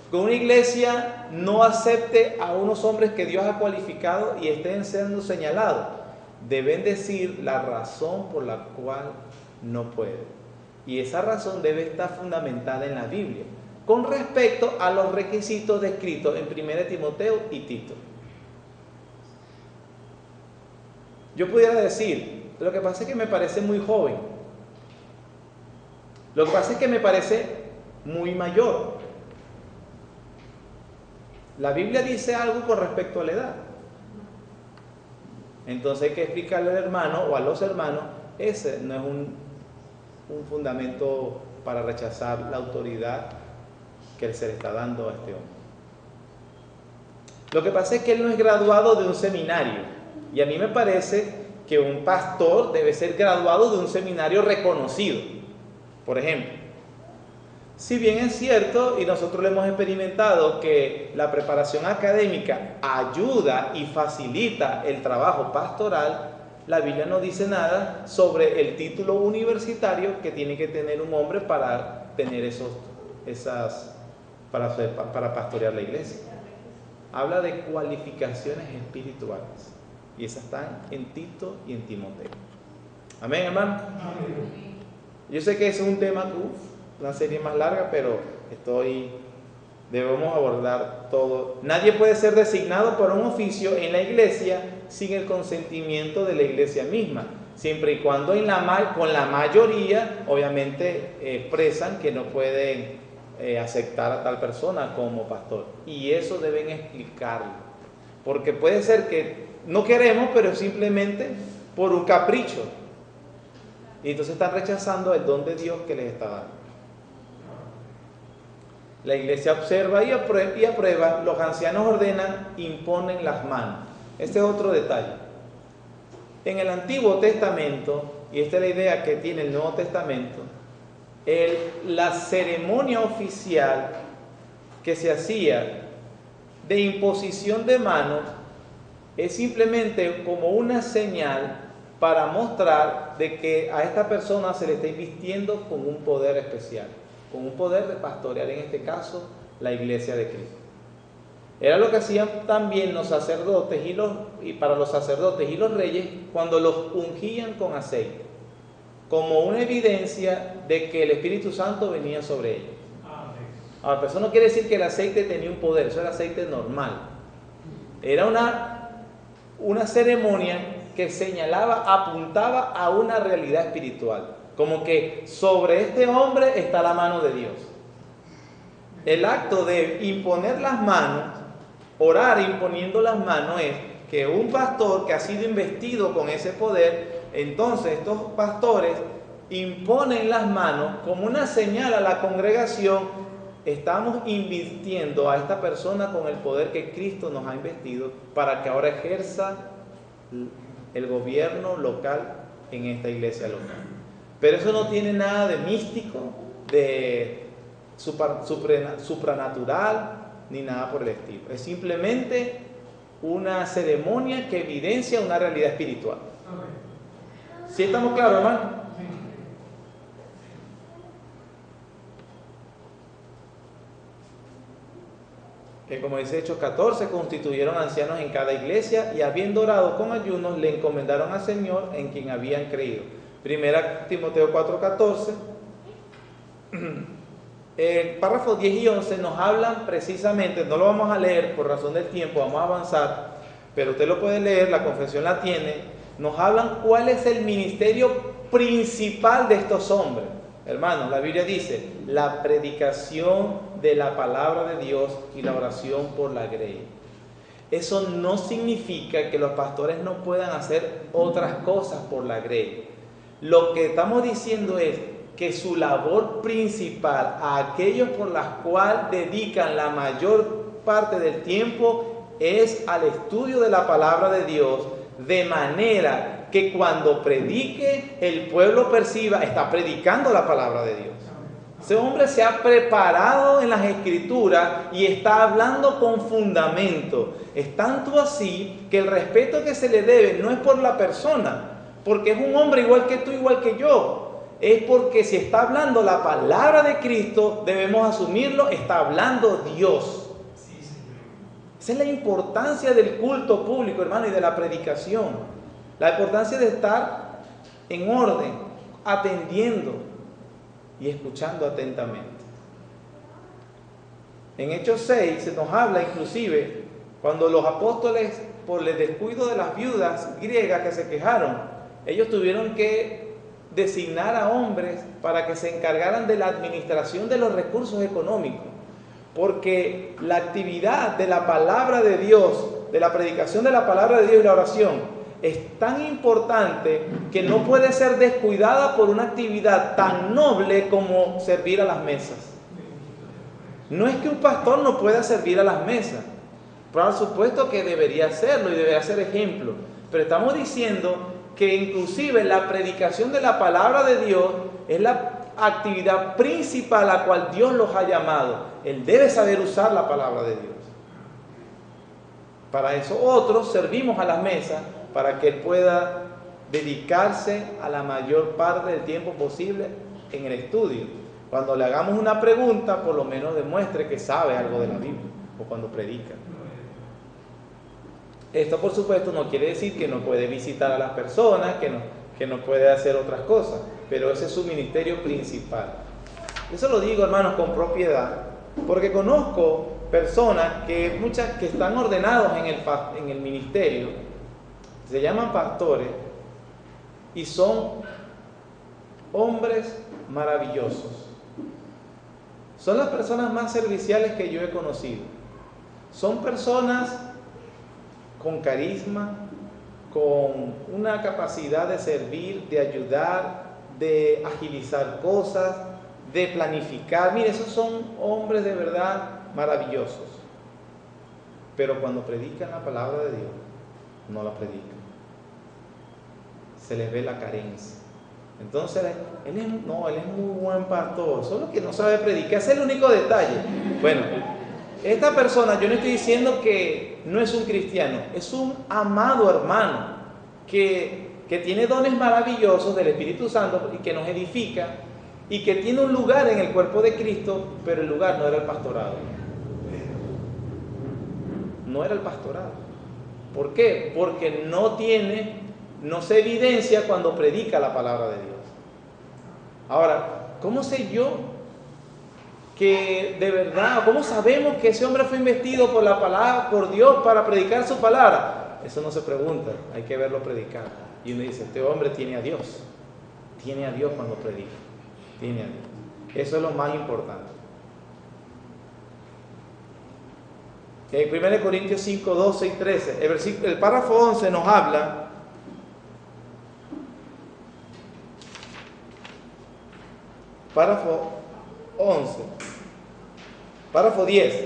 que una iglesia no acepte a unos hombres que Dios ha cualificado y estén siendo señalados? Deben decir la razón por la cual no puede. Y esa razón debe estar fundamentada en la Biblia, con respecto a los requisitos descritos en 1 Timoteo y Tito. Yo pudiera decir, lo que pasa es que me parece muy joven. Lo que pasa es que me parece muy mayor. La Biblia dice algo con respecto a la edad. Entonces hay que explicarle al hermano o a los hermanos, ese no es un fundamento para rechazar la autoridad que se le está dando a este hombre. Lo que pasa es que él no es graduado de un seminario, y a mí me parece que un pastor debe ser graduado de un seminario reconocido. Por ejemplo, si bien es cierto, y nosotros lo hemos experimentado, que la preparación académica ayuda y facilita el trabajo pastoral, la Biblia no dice nada sobre el título universitario que tiene que tener un hombre para tener para pastorear la iglesia. Habla de cualificaciones espirituales, y esas están en Tito y en Timoteo. Amén, hermano. Amén. Yo sé que ese es un tema, una serie más larga, pero debemos abordar todo. Nadie puede ser designado por un oficio en la iglesia sin el consentimiento de la iglesia misma, siempre y cuando con la mayoría obviamente expresan que no pueden aceptar a tal persona como pastor, y eso deben explicarlo, porque puede ser que no queremos, pero simplemente por un capricho, y entonces están rechazando el don de Dios que les está dando. La iglesia observa y aprueba, los ancianos ordenan, imponen las manos. Este es otro detalle. En el Antiguo Testamento, y esta es la idea que tiene el Nuevo Testamento, la ceremonia oficial que se hacía de imposición de manos es simplemente como una señal para mostrar de que a esta persona se le está invistiendo con un poder especial, con un poder de pastorear, en este caso, la iglesia de Cristo. Era lo que hacían también los sacerdotes y para los sacerdotes y los reyes cuando los ungían con aceite, como una evidencia de que el Espíritu Santo venía sobre ellos. Ahora, eso no quiere decir que el aceite tenía un poder, eso era aceite normal. Era una ceremonia que apuntaba a una realidad espiritual, como que sobre este hombre está la mano de Dios. El acto de imponer las manos, orar imponiendo las manos, es que un pastor que ha sido investido con ese poder, entonces estos pastores imponen las manos como una señal a la congregación: estamos invirtiendo a esta persona con el poder que Cristo nos ha investido para que ahora ejerza el gobierno local en esta iglesia local. Pero eso no tiene nada de místico, de supranatural, ni nada por el estilo. Es simplemente una ceremonia que evidencia una realidad espiritual. ¿Sí estamos claros, hermano? Como dice Hechos 14, constituyeron ancianos en cada iglesia y, habiendo orado con ayunos, le encomendaron al Señor en quien habían creído. Primera Timoteo 4:14. Párrafos 10 y 11 nos hablan precisamente, no lo vamos a leer por razón del tiempo, vamos a avanzar, pero usted lo puede leer, la confesión la tiene. Nos hablan cuál es el ministerio principal de estos hombres. Hermanos, la Biblia dice: la predicación de la palabra de Dios y la oración por la grey. Eso no significa que los pastores no puedan hacer otras cosas por la grey. Lo que estamos diciendo es que su labor principal, a aquellos por las cuales dedican la mayor parte del tiempo, es al estudio de la palabra de Dios, de manera que cuando predique, el pueblo perciba, está predicando la palabra de Dios. Ese hombre se ha preparado en las Escrituras y está hablando con fundamento. Es tanto así que el respeto que se le debe no es por la persona, porque es un hombre igual que tú, igual que yo. Es porque si está hablando la palabra de Cristo, debemos asumirlo, está hablando Dios. Esa es la importancia del culto público, hermano, y de la predicación. La importancia de estar en orden, atendiendo y escuchando atentamente. En Hechos 6 se nos habla inclusive cuando los apóstoles, por el descuido de las viudas griegas que se quejaron, ellos tuvieron que designar a hombres para que se encargaran de la administración de los recursos económicos, porque la actividad de la palabra de Dios, de la predicación de la palabra de Dios y la oración, es tan importante que no puede ser descuidada por una actividad tan noble como servir a las mesas. No es que un pastor no pueda servir a las mesas, por supuesto que debería hacerlo y debería ser ejemplo, pero estamos diciendo que inclusive la predicación de la palabra de Dios es la actividad principal a la cual Dios los ha llamado. Él debe saber usar la palabra de Dios. Para eso otros servimos a las mesas, para que él pueda dedicarse a la mayor parte del tiempo posible en el estudio. Cuando le hagamos una pregunta, por lo menos demuestre que sabe algo de la Biblia, o cuando predica. Esto, por supuesto, no quiere decir que no puede visitar a las personas, que no puede hacer otras cosas, pero ese es su ministerio principal. Eso lo digo, hermanos, con propiedad, porque conozco personas muchas que están ordenados en el ministerio, se llaman pastores y son hombres maravillosos. Son las personas más serviciales que yo he conocido. Son personas con carisma, con una capacidad de servir, de ayudar, de agilizar cosas, de planificar. Mire, esos son hombres de verdad maravillosos. Pero cuando predican la palabra de Dios, no la predican. Se les ve la carencia. Entonces, él es muy buen pastor, solo que no sabe predicar. Ese es el único detalle. Bueno, esta persona, yo no estoy diciendo que no es un cristiano, es un amado hermano que tiene dones maravillosos del Espíritu Santo y que nos edifica y que tiene un lugar en el cuerpo de Cristo, pero el lugar no era el pastorado. No era el pastorado. ¿Por qué? Porque no se evidencia cuando predica la palabra de Dios. Ahora, ¿cómo sé yo que de verdad, cómo sabemos que ese hombre fue investido por la palabra, por Dios para predicar su palabra? Eso no se pregunta, hay que verlo predicar. Y uno dice, este hombre tiene a Dios cuando predica, tiene a Dios. Eso es lo más importante. En 1 Corintios 5, 12 y 13, el párrafo 11 nos habla. Párrafo 11. Párrafo 10.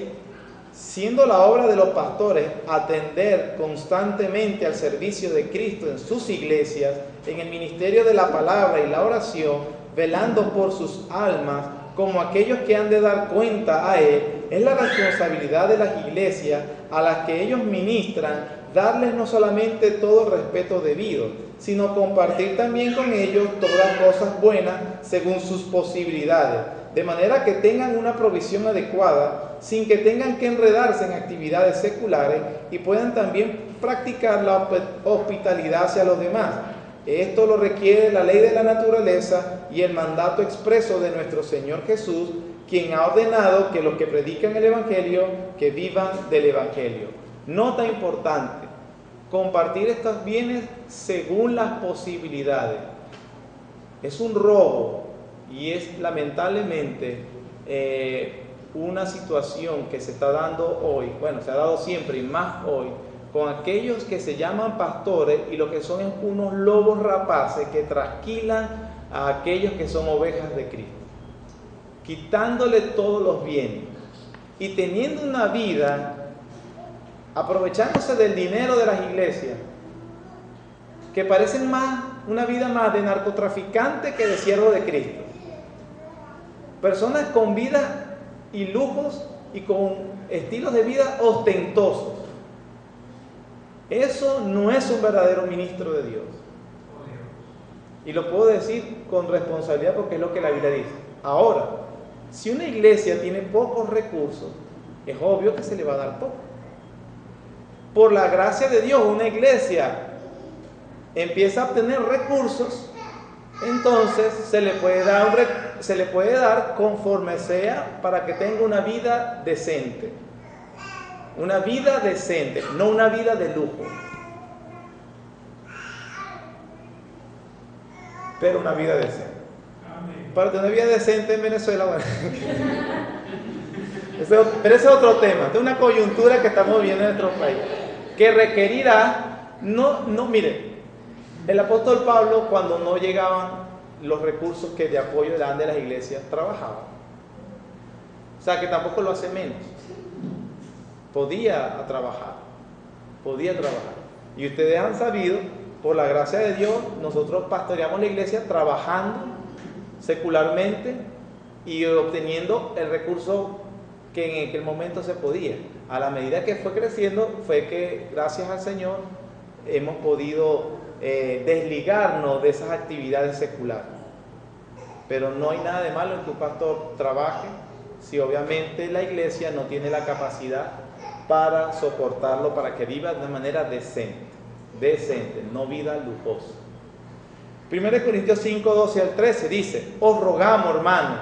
Siendo la obra de los pastores atender constantemente al servicio de Cristo en sus iglesias, en el ministerio de la palabra y la oración, velando por sus almas, como aquellos que han de dar cuenta a Él, es la responsabilidad de las iglesias a las que ellos ministran, darles no solamente todo el respeto debido, sino compartir también con ellos todas cosas buenas según sus posibilidades, de manera que tengan una provisión adecuada, sin que tengan que enredarse en actividades seculares y puedan también practicar la hospitalidad hacia los demás. Esto lo requiere la ley de la naturaleza y el mandato expreso de nuestro Señor Jesús, quien ha ordenado que los que predican el Evangelio, que vivan del Evangelio. Nota importante, compartir estos bienes según las posibilidades. Es un robo y es lamentablemente una situación que se está dando hoy, bueno, se ha dado siempre y más hoy, con aquellos que se llaman pastores y lo que son es unos lobos rapaces que trasquilan a aquellos que son ovejas de Cristo, quitándole todos los bienes y teniendo una vida, aprovechándose del dinero de las iglesias, que parecen más una vida más de narcotraficante que de siervo de Cristo. Personas con vida y lujos y con estilos de vida ostentosos. Eso no es un verdadero ministro de Dios. Y lo puedo decir con responsabilidad porque es lo que la Biblia dice. Ahora, si una iglesia tiene pocos recursos, es obvio que se le va a dar poco. Por la gracia de Dios, una iglesia empieza a obtener recursos, entonces se le puede dar conforme sea para que tenga una vida decente. Una vida decente, no una vida de lujo. Pero una vida decente. Para tener vida decente en Venezuela, bueno, pero ese es otro tema, es una coyuntura que estamos viviendo en nuestro país, que requerirá, mire, el apóstol Pablo, cuando no llegaban los recursos que de apoyo le dan de las iglesias, trabajaba. O sea, que tampoco lo hace menos. Podía trabajar. Y ustedes han sabido, por la gracia de Dios, nosotros pastoreamos la iglesia trabajando secularmente y obteniendo el recurso que en aquel momento se podía. A la medida que fue creciendo, fue que gracias al Señor hemos podido desligarnos de esas actividades seculares. Pero no hay nada de malo en que un pastor trabaje si obviamente la iglesia no tiene la capacidad para soportarlo, para que viva de una manera decente, no vida lujosa. 1 Corintios 5, 12 al 13 dice: os rogamos, hermanos,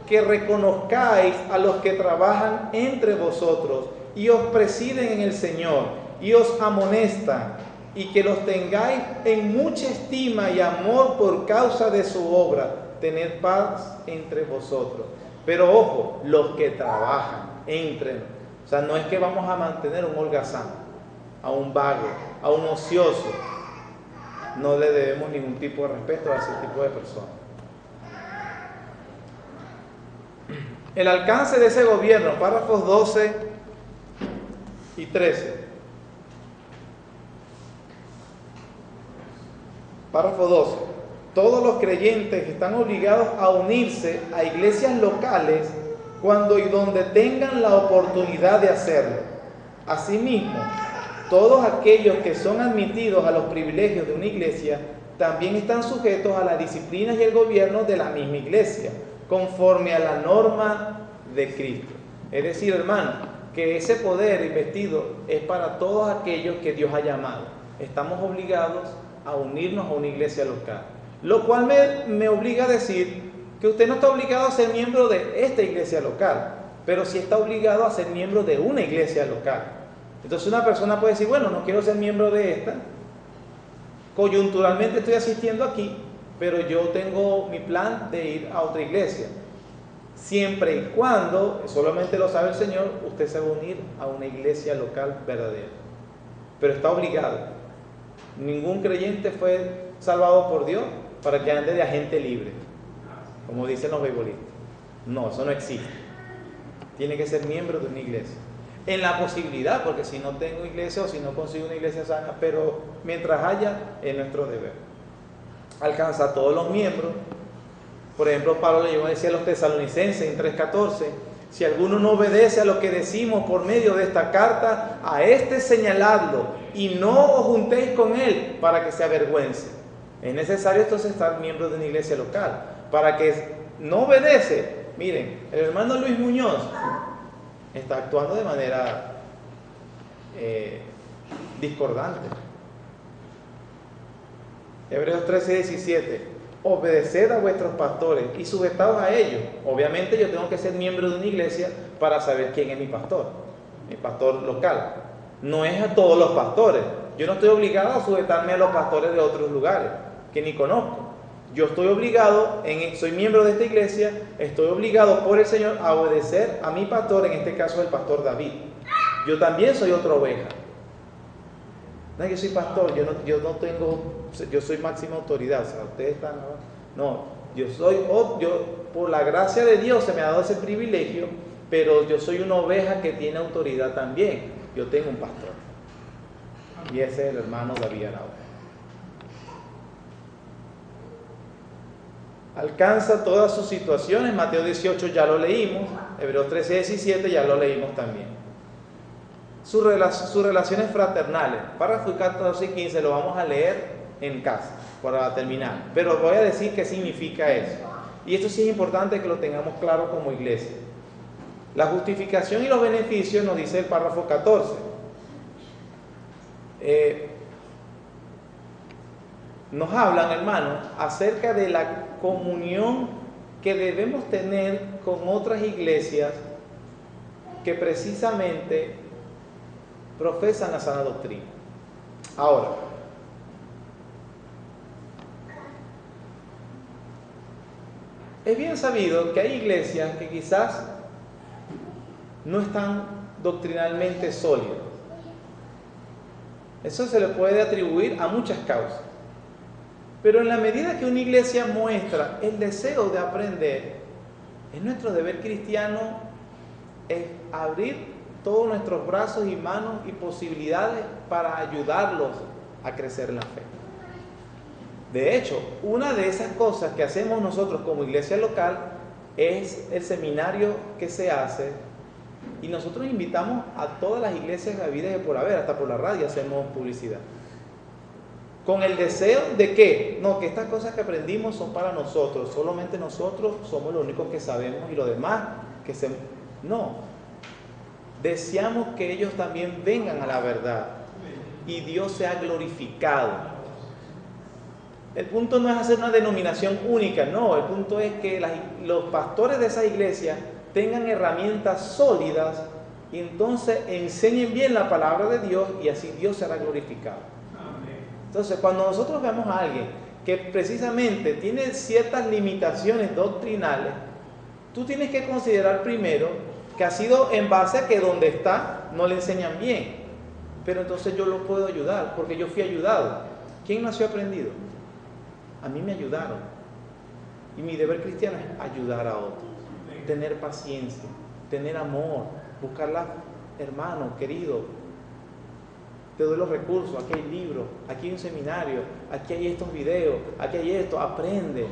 que reconozcáis a los que trabajan entre vosotros y os presiden en el Señor y os amonestan, y que los tengáis en mucha estima y amor por causa de su obra. Tened paz entre vosotros. Pero ojo, los que trabajan entre nosotros. O sea, no es que vamos a mantener un holgazán, a un vago, a un ocioso. No le debemos ningún tipo de respeto a ese tipo de personas. El alcance de ese gobierno, párrafos 12 y 13. Párrafo 12. Todos los creyentes están obligados a unirse a iglesias locales cuando y donde tengan la oportunidad de hacerlo. Asimismo, todos aquellos que son admitidos a los privilegios de una iglesia también están sujetos a las disciplinas y el gobierno de la misma iglesia, conforme a la norma de Cristo. Es decir, hermano, que ese poder investido es para todos aquellos que Dios ha llamado. Estamos obligados a unirnos a una iglesia local, lo cual me obliga a decir que usted no está obligado a ser miembro de esta iglesia local, pero sí está obligado a ser miembro de una iglesia local. Entonces una persona puede decir: bueno, no quiero ser miembro de esta, coyunturalmente estoy asistiendo aquí, pero yo tengo mi plan de ir a otra iglesia. Siempre y cuando, solamente lo sabe el Señor, usted se va a unir a una iglesia local verdadera. Pero está obligado. Ningún creyente fue salvado por Dios para que ande de agente libre, como dicen los beisbolistas. No, eso no existe. Tiene que ser miembro de una iglesia. En la posibilidad, porque si no tengo iglesia o si no consigo una iglesia sana, pero mientras haya, es nuestro deber. Alcanza a todos los miembros. Por ejemplo, Pablo le llegó a decir a los tesalonicenses en 3:14: si alguno no obedece a lo que decimos por medio de esta carta, a este señaladlo y no os juntéis con él para que se avergüence. Es necesario entonces estar miembro de una iglesia local. Para que no obedece, miren, el hermano Luis Muñoz está actuando de manera discordante. Hebreos 13:17: obedeced a vuestros pastores y sujetaos a ellos. Obviamente yo tengo que ser miembro de una iglesia para saber quién es mi pastor local. No es a todos los pastores. Yo no estoy obligado a sujetarme a los pastores de otros lugares que ni conozco. Yo estoy obligado, soy miembro de esta iglesia, estoy obligado por el Señor a obedecer a mi pastor, en este caso el pastor David. Yo también soy otra oveja. No es que soy pastor, yo soy máxima autoridad, o sea, ustedes están, no, yo por la gracia de Dios se me ha dado ese privilegio, pero yo soy una oveja que tiene autoridad también. Yo tengo un pastor, y ese es el hermano David Araújo. Alcanza todas sus situaciones. Mateo 18 ya lo leímos, Hebreos 13, 17 ya lo leímos también. Sus relaciones fraternales, párrafos 14 y 15 lo vamos a leer en casa para terminar, pero voy a decir qué significa eso, y esto sí es importante que lo tengamos claro como iglesia. La justificación y los beneficios nos dice el párrafo 14. Nos hablan, hermanos, acerca de la comunión que debemos tener con otras iglesias que precisamente profesan la sana doctrina. Ahora, es bien sabido que hay iglesias que quizás no están doctrinalmente sólidas. Eso se le puede atribuir a muchas causas. Pero en la medida que una iglesia muestra el deseo de aprender, es nuestro deber cristiano es abrir todos nuestros brazos y manos y posibilidades para ayudarlos a crecer en la fe. De hecho, una de esas cosas que hacemos nosotros como iglesia local es el seminario que se hace, y nosotros invitamos a todas las iglesias habidas y por haber, hasta por la radio hacemos publicidad, con el deseo de que estas cosas que aprendimos son para nosotros, solamente nosotros somos los únicos que sabemos y los demás no, deseamos que ellos también vengan a la verdad y Dios sea glorificado. El punto no es hacer una denominación única, no, el punto es que los pastores de esa iglesia tengan herramientas sólidas y entonces enseñen bien la palabra de Dios, y así Dios será glorificado. Entonces, cuando nosotros vemos a alguien que precisamente tiene ciertas limitaciones doctrinales, tú tienes que considerar primero que ha sido en base a que donde está no le enseñan bien. Pero entonces yo lo puedo ayudar, porque yo fui ayudado. ¿Quién nació aprendido? A mí me ayudaron. Y mi deber cristiano es ayudar a otros, tener paciencia, tener amor, buscarla, hermano, querido. Te doy los recursos, aquí hay libros, aquí hay un seminario, aquí hay estos videos, aquí hay esto, aprende.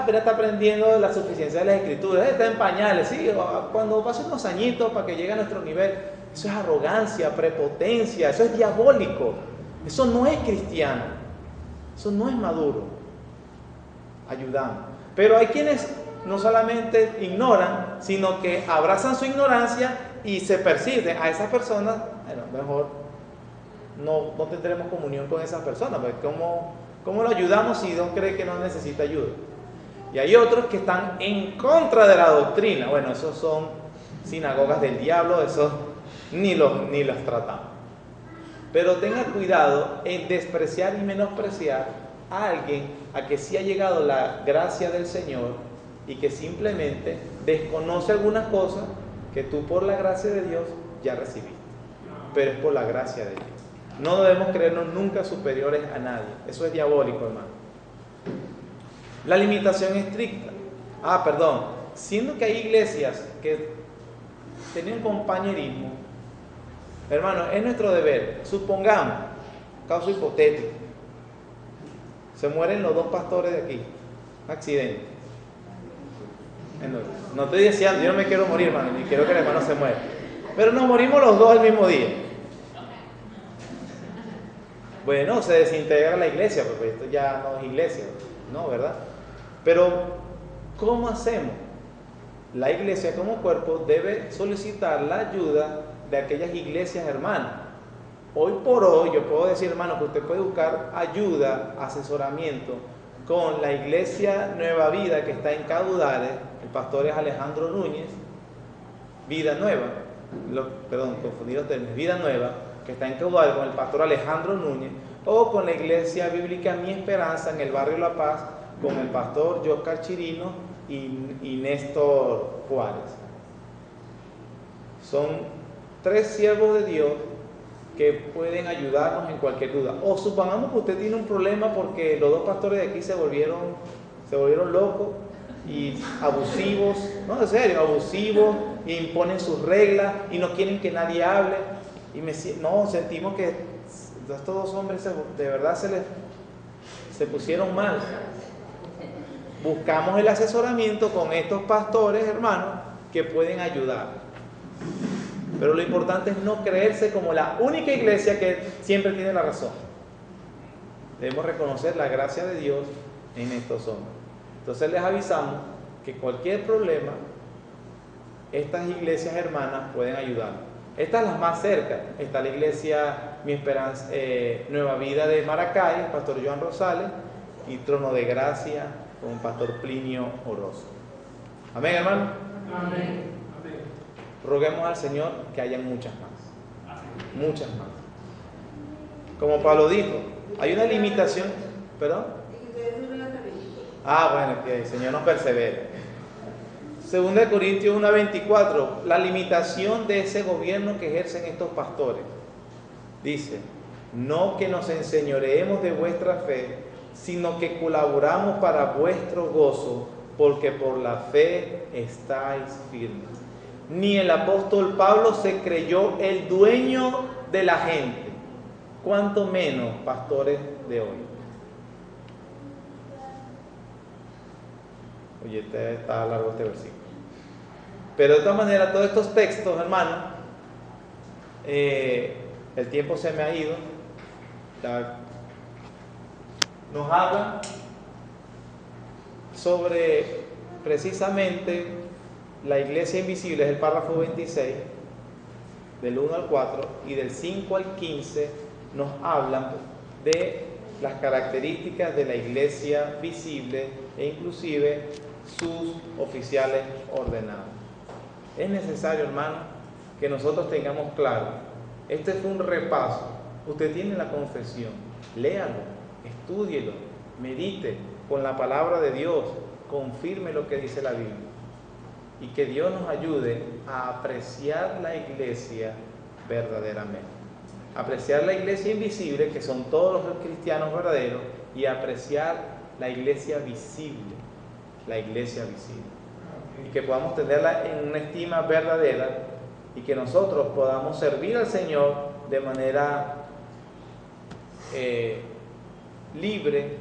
Pero está aprendiendo la suficiencia de las escrituras, está en pañales, sí, cuando pasen unos añitos para que llegue a nuestro nivel. Eso es arrogancia, prepotencia, eso es diabólico, eso no es cristiano, eso no es maduro. Ayudamos. Pero hay quienes no solamente ignoran, sino que abrazan su ignorancia y se persiguen a esas personas. Bueno, mejor no tendremos comunión con esas personas, porque ¿cómo lo ayudamos si no cree que no necesita ayuda? Y hay otros que están en contra de la doctrina. Bueno, esos son sinagogas del diablo, esos ni los tratamos. Pero tenga cuidado en despreciar y menospreciar a alguien a que sí ha llegado la gracia del Señor y que simplemente desconoce algunas cosas que tú por la gracia de Dios ya recibiste. Pero es por la gracia de Dios. No debemos creernos nunca superiores a nadie. Eso es diabólico, hermano. La limitación estricta. Siendo que hay iglesias que tienen compañerismo, hermano, es nuestro deber. Supongamos, caso hipotético, se mueren los dos pastores de aquí, un accidente. No estoy diciendo, yo no me quiero morir, hermano, ni quiero que el hermano se muera, pero nos morimos los dos al mismo día. Bueno, se desintegra la iglesia, porque esto ya no es iglesia, ¿no? ¿Verdad? Pero, ¿cómo hacemos? La iglesia como cuerpo debe solicitar la ayuda de aquellas iglesias hermanas. Hoy por hoy, yo puedo decir, hermano, que usted puede buscar ayuda, asesoramiento con la iglesia Nueva Vida que está en Caudales. El pastor es Alejandro Núñez. Vida Nueva, confundí los términos, Vida Nueva, que está en Caudales, con el pastor Alejandro Núñez, o con la iglesia bíblica Mi Esperanza en el barrio La Paz, con el pastor Yoscar Chirino y Néstor Juárez. Son 3 siervos de Dios que pueden ayudarnos en cualquier duda. O supongamos que usted tiene un problema porque los 2 pastores de aquí se volvieron locos y abusivos, no, en serio, abusivos, y imponen sus reglas y no quieren que nadie hable. Sentimos que estos 2 hombres de verdad se pusieron mal. Buscamos el asesoramiento con estos pastores, hermanos, que pueden ayudar. Pero lo importante es no creerse como la única iglesia que siempre tiene la razón. Debemos reconocer la gracia de Dios en estos hombres. Entonces les avisamos que cualquier problema, estas iglesias hermanas pueden ayudar. Estas las más cerca. Está la iglesia Mi Esperanza, Nueva Vida de Maracay, el pastor Joan Rosales, y Trono de Gracia con el pastor Plinio Orozco. Amén, hermano. Amén. Roguemos al Señor que haya muchas más. Muchas más. Como Pablo dijo, hay una limitación. ¿Perdón? Bueno, que el Señor nos persevere. 2 Corintios 1:24, la limitación de ese gobierno que ejercen estos pastores. Dice, no que nos enseñoreemos de vuestra fe, sino que colaboramos para vuestro gozo, porque por la fe estáis firmes. Ni el apóstol Pablo se creyó el dueño de la gente, cuanto menos pastores de hoy. Oye, está largo este versículo. Pero de todas maneras, todos estos textos, hermanos, el tiempo se me ha ido, nos hablan sobre precisamente la iglesia invisible. Es el párrafo 26, del 1 al 4, y del 5 al 15 nos hablan de las características de la iglesia visible e inclusive sus oficiales ordenados. Es necesario, hermano, que nosotros tengamos claro, este fue un repaso. Usted tiene la confesión, léalo, estúdielo, medite con la palabra de Dios, confirme lo que dice la Biblia. Y que Dios nos ayude a apreciar la iglesia verdaderamente. Apreciar la iglesia invisible, que son todos los cristianos verdaderos, y apreciar la iglesia visible. La iglesia visible. Y que podamos tenerla en una estima verdadera y que nosotros podamos servir al Señor de manera libre,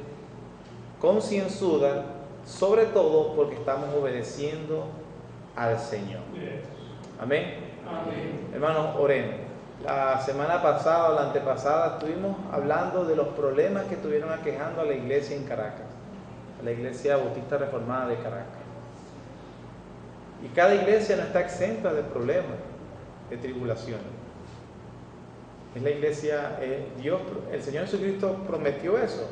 concienzuda, sobre todo porque estamos obedeciendo al Señor. Amén. Amén. Hermanos, oremos. La semana pasada o la antepasada estuvimos hablando de los problemas que estuvieron aquejando a la iglesia en Caracas, a la iglesia bautista reformada de Caracas. Y cada iglesia no está exenta de problemas, de tribulaciones. Es la iglesia, Dios, el Señor Jesucristo prometió eso,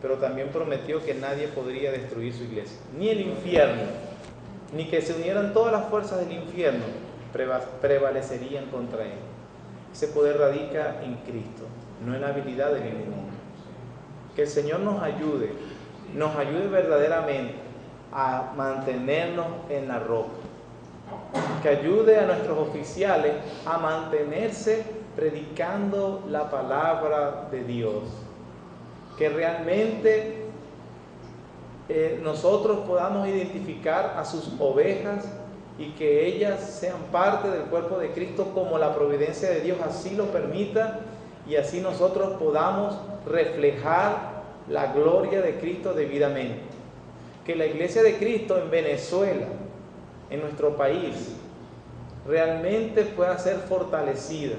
pero también prometió que nadie podría destruir su iglesia, ni el infierno, ni que se unieran todas las fuerzas del infierno, prevalecerían contra él. Ese poder radica en Cristo, no en la habilidad de ningún hombre. Que el Señor nos ayude verdaderamente a mantenernos en la roca. Que ayude a nuestros oficiales a mantenerse predicando la palabra de Dios. Que realmente nosotros podamos identificar a sus ovejas y que ellas sean parte del cuerpo de Cristo como la providencia de Dios así lo permita, y así nosotros podamos reflejar la gloria de Cristo debidamente. Que la iglesia de Cristo en Venezuela, en nuestro país, realmente pueda ser fortalecida.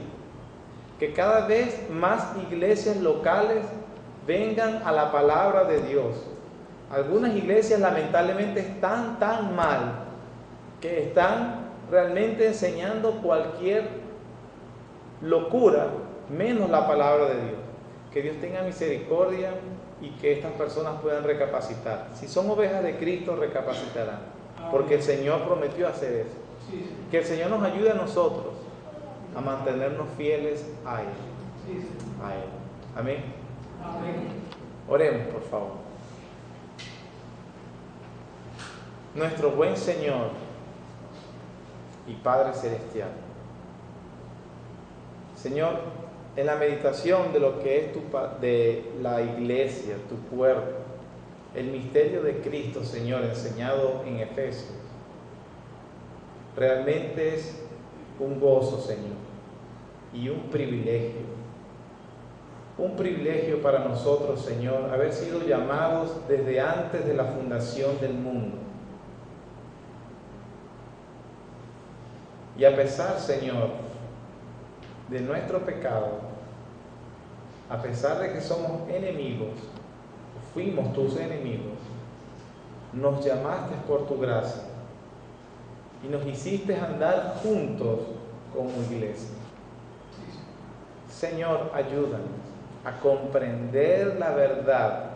Que cada vez más iglesias locales vengan a la palabra de Dios. Algunas iglesias lamentablemente están tan mal que están realmente enseñando cualquier locura, menos la palabra de Dios. Que Dios tenga misericordia y que estas personas puedan recapacitar. Si son ovejas de Cristo, recapacitarán, porque el Señor prometió hacer eso. Que el Señor nos ayude a nosotros a mantenernos fieles a Él. A Él. Amén. Amén. Oremos, por favor. nuestro buen Señor y Padre Celestial. Señor, en la meditación de lo que es de la iglesia, tu cuerpo, el misterio de Cristo, Señor, enseñado en Efesios, realmente es un gozo, Señor, y un privilegio. Un privilegio para nosotros, Señor, haber sido llamados desde antes de la fundación del mundo. Y a pesar, Señor, de nuestro pecado, a pesar de que somos enemigos, fuimos tus enemigos, nos llamaste por tu gracia y nos hiciste andar juntos como iglesia. Señor, ayúdanos a comprender la verdad,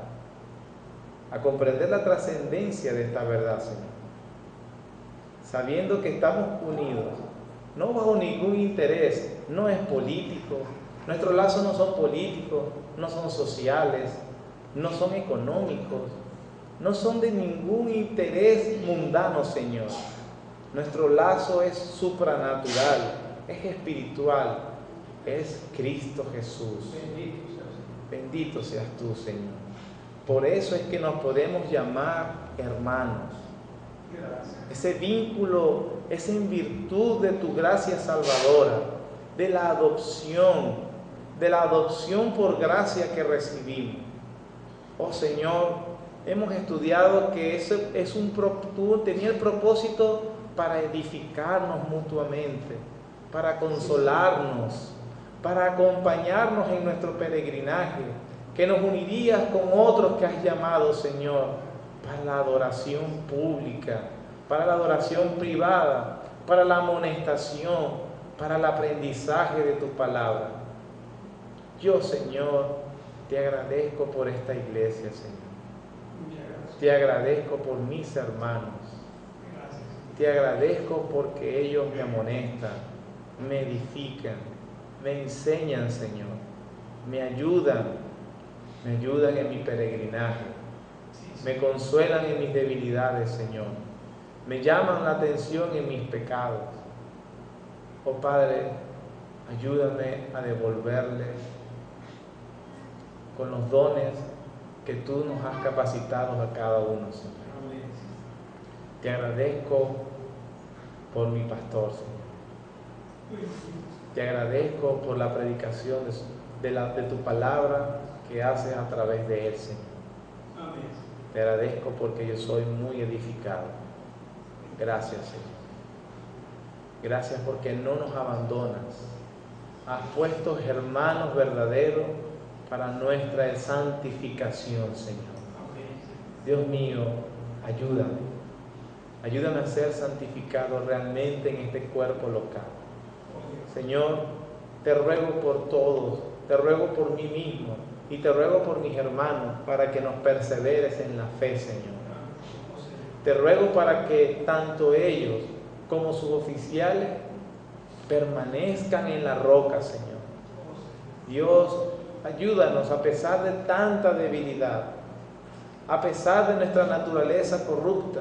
a comprender la trascendencia de esta verdad, Señor, sabiendo que estamos unidos, no bajo ningún interés, no es político, nuestros lazos no son políticos, no son sociales, no son económicos, no son de ningún interés mundano, Señor. Nuestro lazo es supranatural, es espiritual, es Cristo Jesús. Bendito seas tú, Señor. Por eso es que nos podemos llamar hermanos. Ese vínculo es en virtud de tu gracia salvadora, de la adopción por gracia que recibimos. Oh Señor, hemos estudiado que tú tenías el propósito para edificarnos mutuamente, para consolarnos, para acompañarnos en nuestro peregrinaje, que nos unirías con otros que has llamado, Señor, para la adoración pública, para la adoración privada, para la amonestación, para el aprendizaje de tu palabra. Yo, Señor, te agradezco por esta iglesia, Señor. Te agradezco por mis hermanos. Te agradezco porque ellos me amonestan, me edifican, me enseñan, Señor, me ayudan en mi peregrinaje, me consuelan en mis debilidades, Señor, me llaman la atención en mis pecados. Oh Padre, ayúdame a devolverle con los dones que tú nos has capacitado a cada uno, Señor. Te agradezco por mi pastor, Señor. Te agradezco por la predicación de tu palabra que haces a través de él, Señor. Te agradezco porque yo soy muy edificado. Gracias, Señor. Gracias porque no nos abandonas. Has puesto hermanos verdaderos para nuestra santificación, Señor. Dios mío, ayúdame. Ayúdame a ser santificado realmente en este cuerpo local. Señor, te ruego por todos, te ruego por mí mismo y te ruego por mis hermanos para que nos perseveres en la fe, Señor. Te ruego para que tanto ellos como sus oficiales permanezcan en la roca, Señor. Dios, ayúdanos a pesar de tanta debilidad, a pesar de nuestra naturaleza corrupta,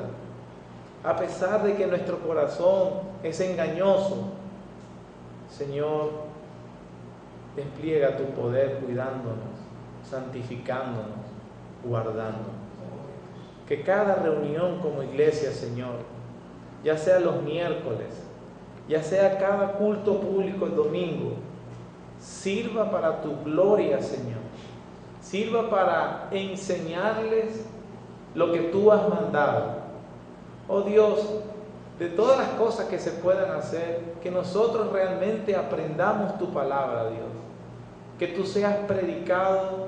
a pesar de que nuestro corazón es engañoso. Señor, despliega tu poder cuidándonos, santificándonos, guardándonos. Que cada reunión como iglesia, Señor, ya sea los miércoles, ya sea cada culto público el domingo, sirva para tu gloria, Señor. Sirva para enseñarles lo que tú has mandado. Oh Dios, de todas las cosas que se puedan hacer, que nosotros realmente aprendamos tu palabra, Dios. Que tú seas predicado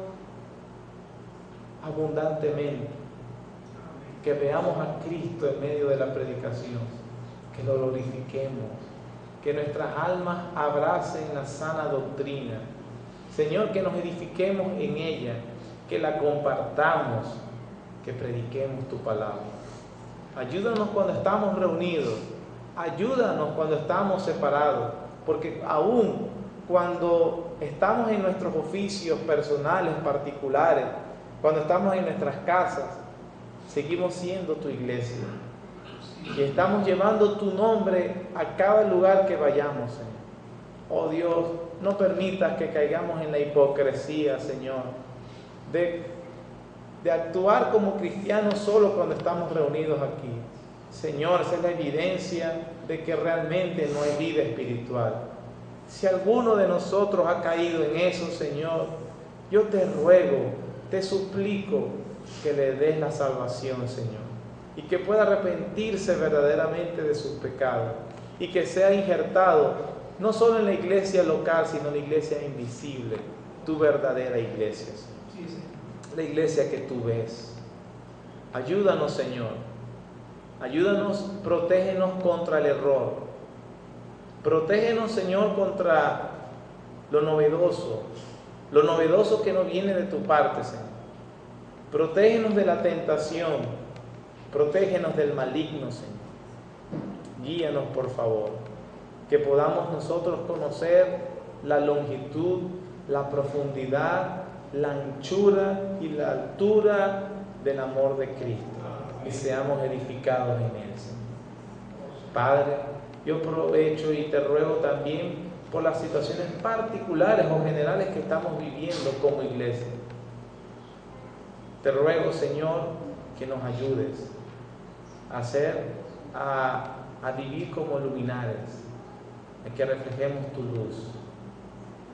abundantemente. Que veamos a Cristo en medio de la predicación. Que lo glorifiquemos. Que nuestras almas abracen la sana doctrina. Señor, que nos edifiquemos en ella. Que la compartamos. Que prediquemos tu palabra. Ayúdanos cuando estamos reunidos, ayúdanos cuando estamos separados, porque aún cuando estamos en nuestros oficios personales, particulares, cuando estamos en nuestras casas, seguimos siendo tu iglesia. Y estamos llevando tu nombre a cada lugar que vayamos, Señor. Oh Dios, no permitas que caigamos en la hipocresía, Señor, de actuar como cristianos solo cuando estamos reunidos aquí. Señor, esa es la evidencia de que realmente no hay vida espiritual. Si alguno de nosotros ha caído en eso, Señor, yo te ruego, te suplico que le des la salvación, Señor, y que pueda arrepentirse verdaderamente de sus pecados y que sea injertado no solo en la iglesia local, sino en la iglesia invisible, tu verdadera iglesia, Señor. La iglesia que tú ves. Ayúdanos, Señor. Ayúdanos, protégenos contra el error. Protégenos, Señor, contra lo novedoso que no viene de tu parte, Señor. Protégenos de la tentación, protégenos del maligno, Señor. Guíanos, por favor, que podamos nosotros conocer la longitud, la profundidad, la anchura y la altura del amor de Cristo, y seamos edificados en Él, Señor. Padre, yo aprovecho y te ruego también por las situaciones particulares o generales que estamos viviendo como iglesia. Te ruego, Señor, que nos ayudes a vivir como luminares, a que reflejemos tu luz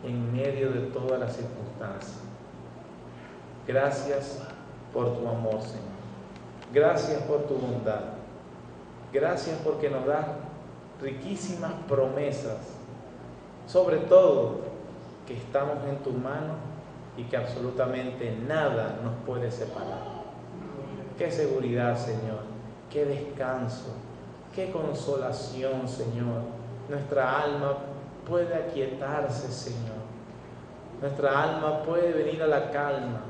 en medio de todas las circunstancias. Gracias por tu amor, Señor. Gracias por tu bondad. Gracias porque nos das riquísimas promesas. Sobre todo, que estamos en tu mano y que absolutamente nada nos puede separar. Qué seguridad, Señor. Qué descanso. Qué consolación, Señor. Nuestra alma puede aquietarse, Señor. Nuestra alma puede venir a la calma,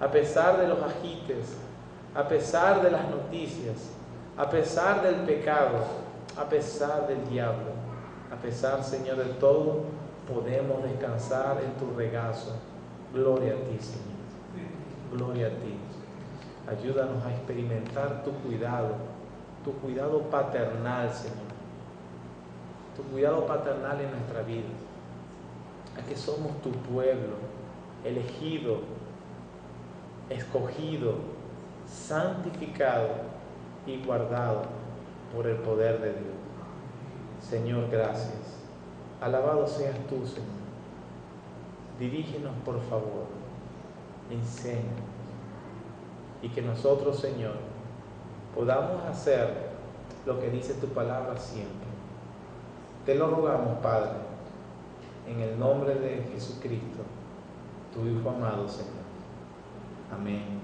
a pesar de los agites, a pesar de las noticias, a pesar del pecado, a pesar del diablo, a pesar, Señor, de todo, podemos descansar en tu regazo. Gloria a ti, Señor. Gloria a ti. Ayúdanos a experimentar tu cuidado paternal, Señor. Tu cuidado paternal en nuestra vida. A que somos tu pueblo, elegido, escogido, santificado y guardado por el poder de Dios. Señor, gracias. Alabado seas tú, Señor. Dirígenos, por favor. Enséñanos. Y que nosotros, Señor, podamos hacer lo que dice tu palabra siempre. Te lo rogamos, Padre, en el nombre de Jesucristo, tu Hijo amado, Señor. Amén.